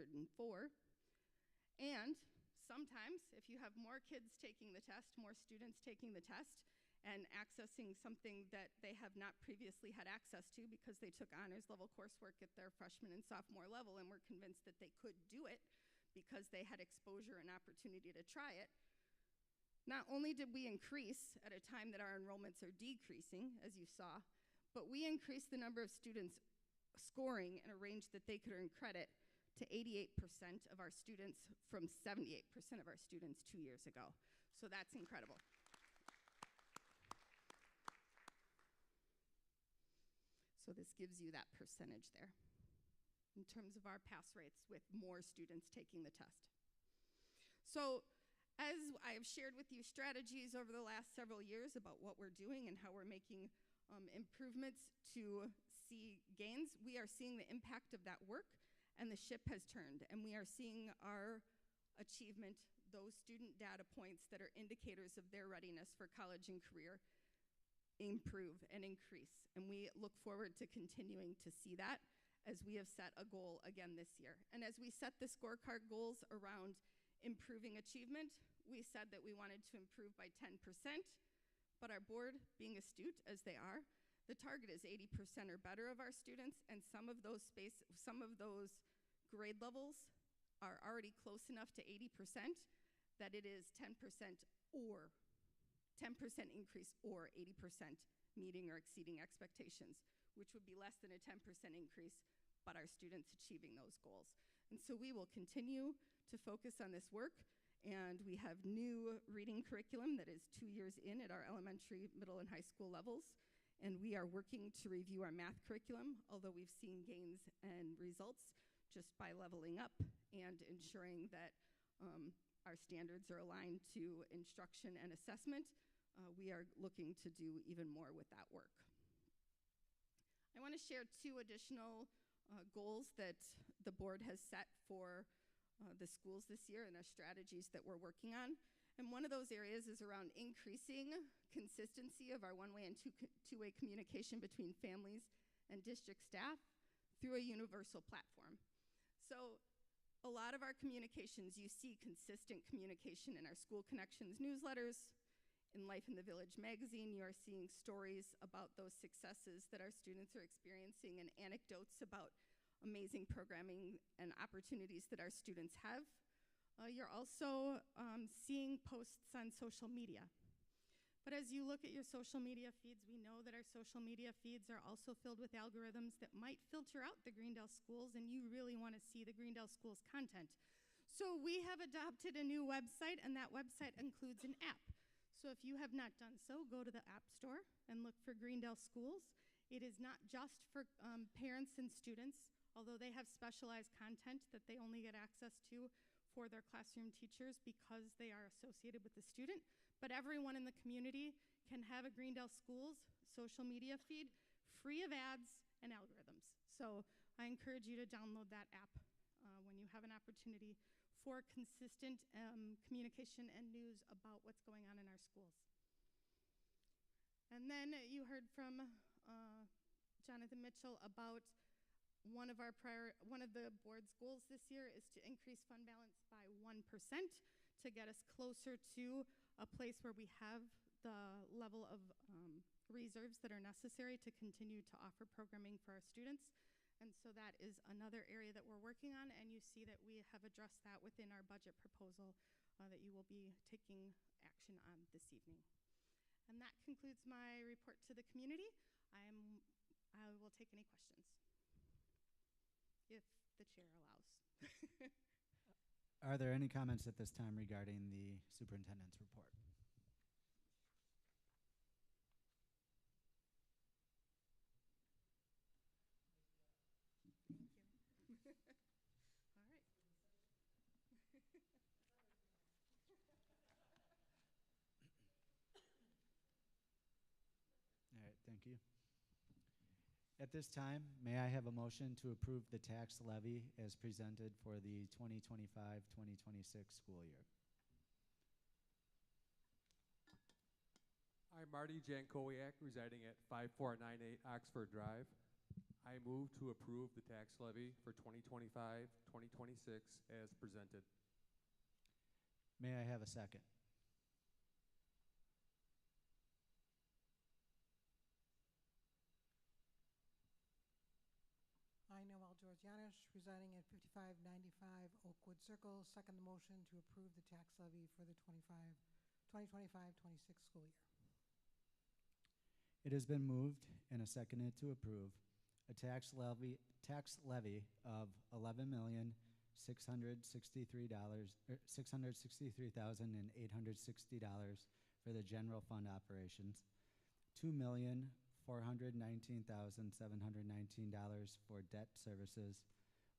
And sometimes, if you have more kids taking the test, more students taking the test, and accessing something that they have not previously had access to because they took honors level coursework at their freshman and sophomore level and were convinced that they could do it because they had exposure and opportunity to try it, not only did we increase at a time that our enrollments are decreasing, as you saw, but we increased the number of students scoring in a range that they could earn credit to 88% of our students from 78% of our students 2 years ago. So that's incredible. So this gives you that percentage there in terms of our pass rates with more students taking the test. So as I have shared with you strategies over the last several years about what we're doing and how we're making improvements to see gains, we are seeing the impact of that work, and the ship has turned, and we are seeing our achievement, those student data points that are indicators of their readiness for college and career, improve and increase. And we look forward to continuing to see that as we have set a goal again this year. And as we set the scorecard goals around improving achievement, we said that we wanted to improve by 10%, but our board, being astute as they are, the target is 80% or better of our students, and some of those grade levels are already close enough to 80% that it is 10% or 10% increase or 80% meeting or exceeding expectations, which would be less than a 10% increase, but our students achieving those goals. And so we will continue to focus on this work, and we have new reading curriculum that is 2 years in at our elementary, middle, and high school levels. And we are working to review our math curriculum, although we've seen gains and results just by leveling up and ensuring that our standards are aligned to instruction and assessment. We are looking to do even more with that work. I want to share 2 additional goals that the board has set for the schools this year and the strategies that we're working on. And one of those areas is around increasing consistency of our one-way and two-way communication between families and district staff through a universal platform. So a lot of our communications, you see consistent communication in our School Connections newsletters, in Life in the Village magazine. You are seeing stories about those successes that our students are experiencing and anecdotes about amazing programming and opportunities that our students have. You're also seeing posts on social media. But as you look at your social media feeds, we know that our social media feeds are also filled with algorithms that might filter out the Greendale schools, and you really want to see the Greendale schools content. So we have adopted a new website, and that website includes an app. So if you have not done so, go to the App Store and look for Greendale Schools. It is not just for parents and students, although they have specialized content that they only get access to for their classroom teachers because they are associated with the student. But everyone in the community can have a Greendale Schools social media feed free of ads and algorithms. So I encourage you to download that app when you have an opportunity for consistent communication and news about what's going on in our schools. And then you heard from Jonathan Mitchell about one of the board's goals this year is to increase fund balance by 1% to get us closer to a place where we have the level of reserves that are necessary to continue to offer programming for our students. And so that is another area that we're working on, and you see that we have addressed that within our budget proposal that you will be taking action on this evening. And that concludes my report to the community. I will take any questions, if the chair allows. Are there any comments at this time regarding the superintendent's report? Thank you. All right. All right, thank you. At this time, may I have a motion to approve the tax levy as presented for the 2025-2026 school year? I'm Marty Jankowiak, residing at 5498 Oxford Drive. I move to approve the tax levy for 2025-2026 as presented. May I have a second? I, Noel Georgianish, residing at 5595 Oakwood Circle, second the motion to approve the tax levy for the 2025-26 school year. It has been moved and seconded to approve a tax levy of $11,663,860 for the general fund operations, $2,419,719 for debt services,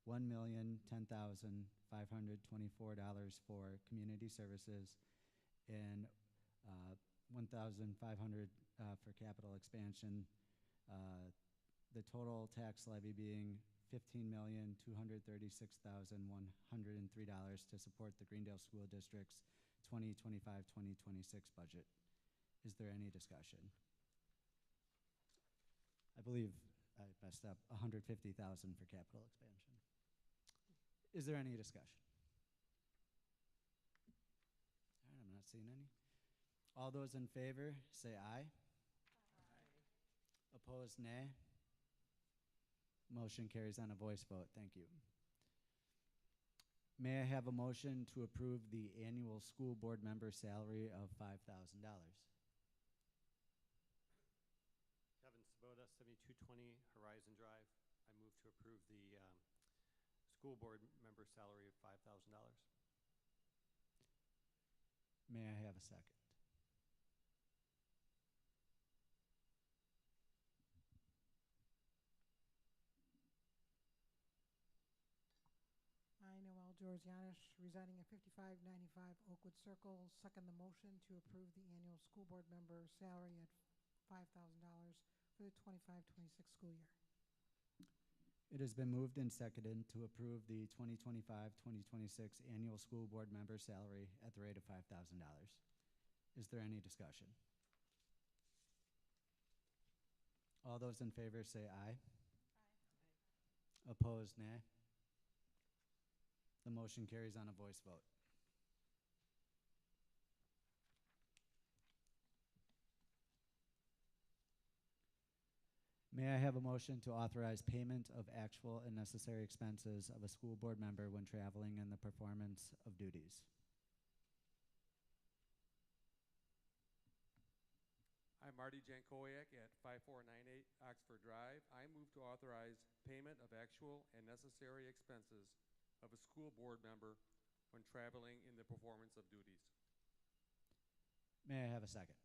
$1,010,524 for community services, and $1,500 for capital expansion. The total tax levy being $15,236,103 to support the Greendale School District's 2025-2026 budget. Is there any discussion? I believe I messed up, $150,000 for capital expansion. Is there any discussion? All right, I'm not seeing any. All those in favor, say aye. Aye. Opposed, nay. Motion carries on a voice vote. Thank you. May I have a motion to approve the annual school board member salary of $5,000? Kevin Sabota, 7220 Horizon Drive. I move to approve the school board member salary of $5,000. May I have a second? I, Noel Georgianish, residing at 5595 Oakwood Circle, second the motion to approve the annual school board member salary at $5,000 for the 25-26 school year. It has been moved and seconded to approve the 2025-2026 annual school board member salary at the rate of $5,000. Is there any discussion? All those in favor say aye. Opposed, nay. The motion carries on a voice vote. May I have a motion to authorize payment of actual and necessary expenses of a school board member when traveling in the performance of duties? I'm Marty Jankowiak at 5498 Oxford Drive. I move to authorize payment of actual and necessary expenses of a school board member when traveling in the performance of duties. May I have a second?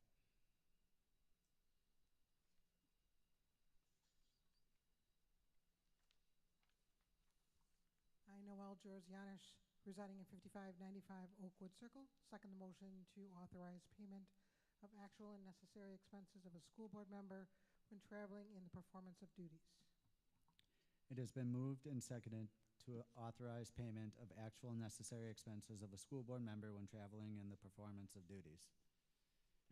I, Noel Georgianish, residing at 5595 Oakwood Circle, second the motion to authorize payment of actual and necessary expenses of a school board member when traveling in the performance of duties. It has been moved and seconded to authorize payment of actual and necessary expenses of a school board member when traveling in the performance of duties.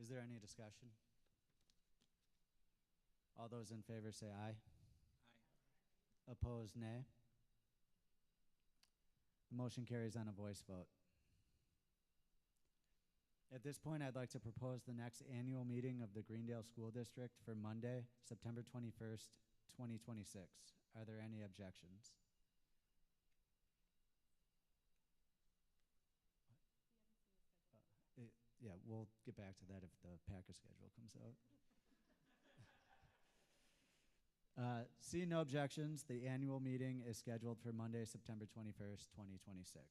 Is there any discussion? All those in favor say aye. Aye. Opposed, nay. The motion carries on a voice vote. At this point, I'd like to propose the next annual meeting of the Greendale School District for Monday, September 21st, 2026. Are there any objections? Yeah, we'll get back to that if the packet schedule comes out. Seeing no objections, the annual meeting is scheduled for Monday, September 21st, 2026.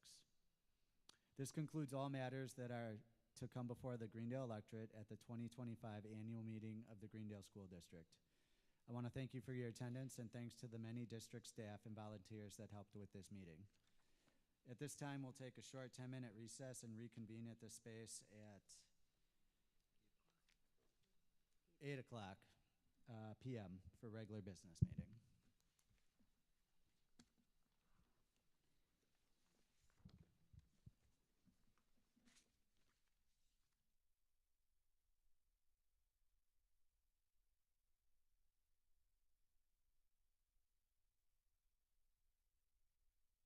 This concludes all matters that are to come before the Greendale electorate at the 2025 annual meeting of the Greendale School District. I want to thank you for your attendance and thanks to the many district staff and volunteers that helped with this meeting. At this time, we'll take a short 10-minute recess and reconvene at this space at 8 o'clock p.m. for regular business meeting.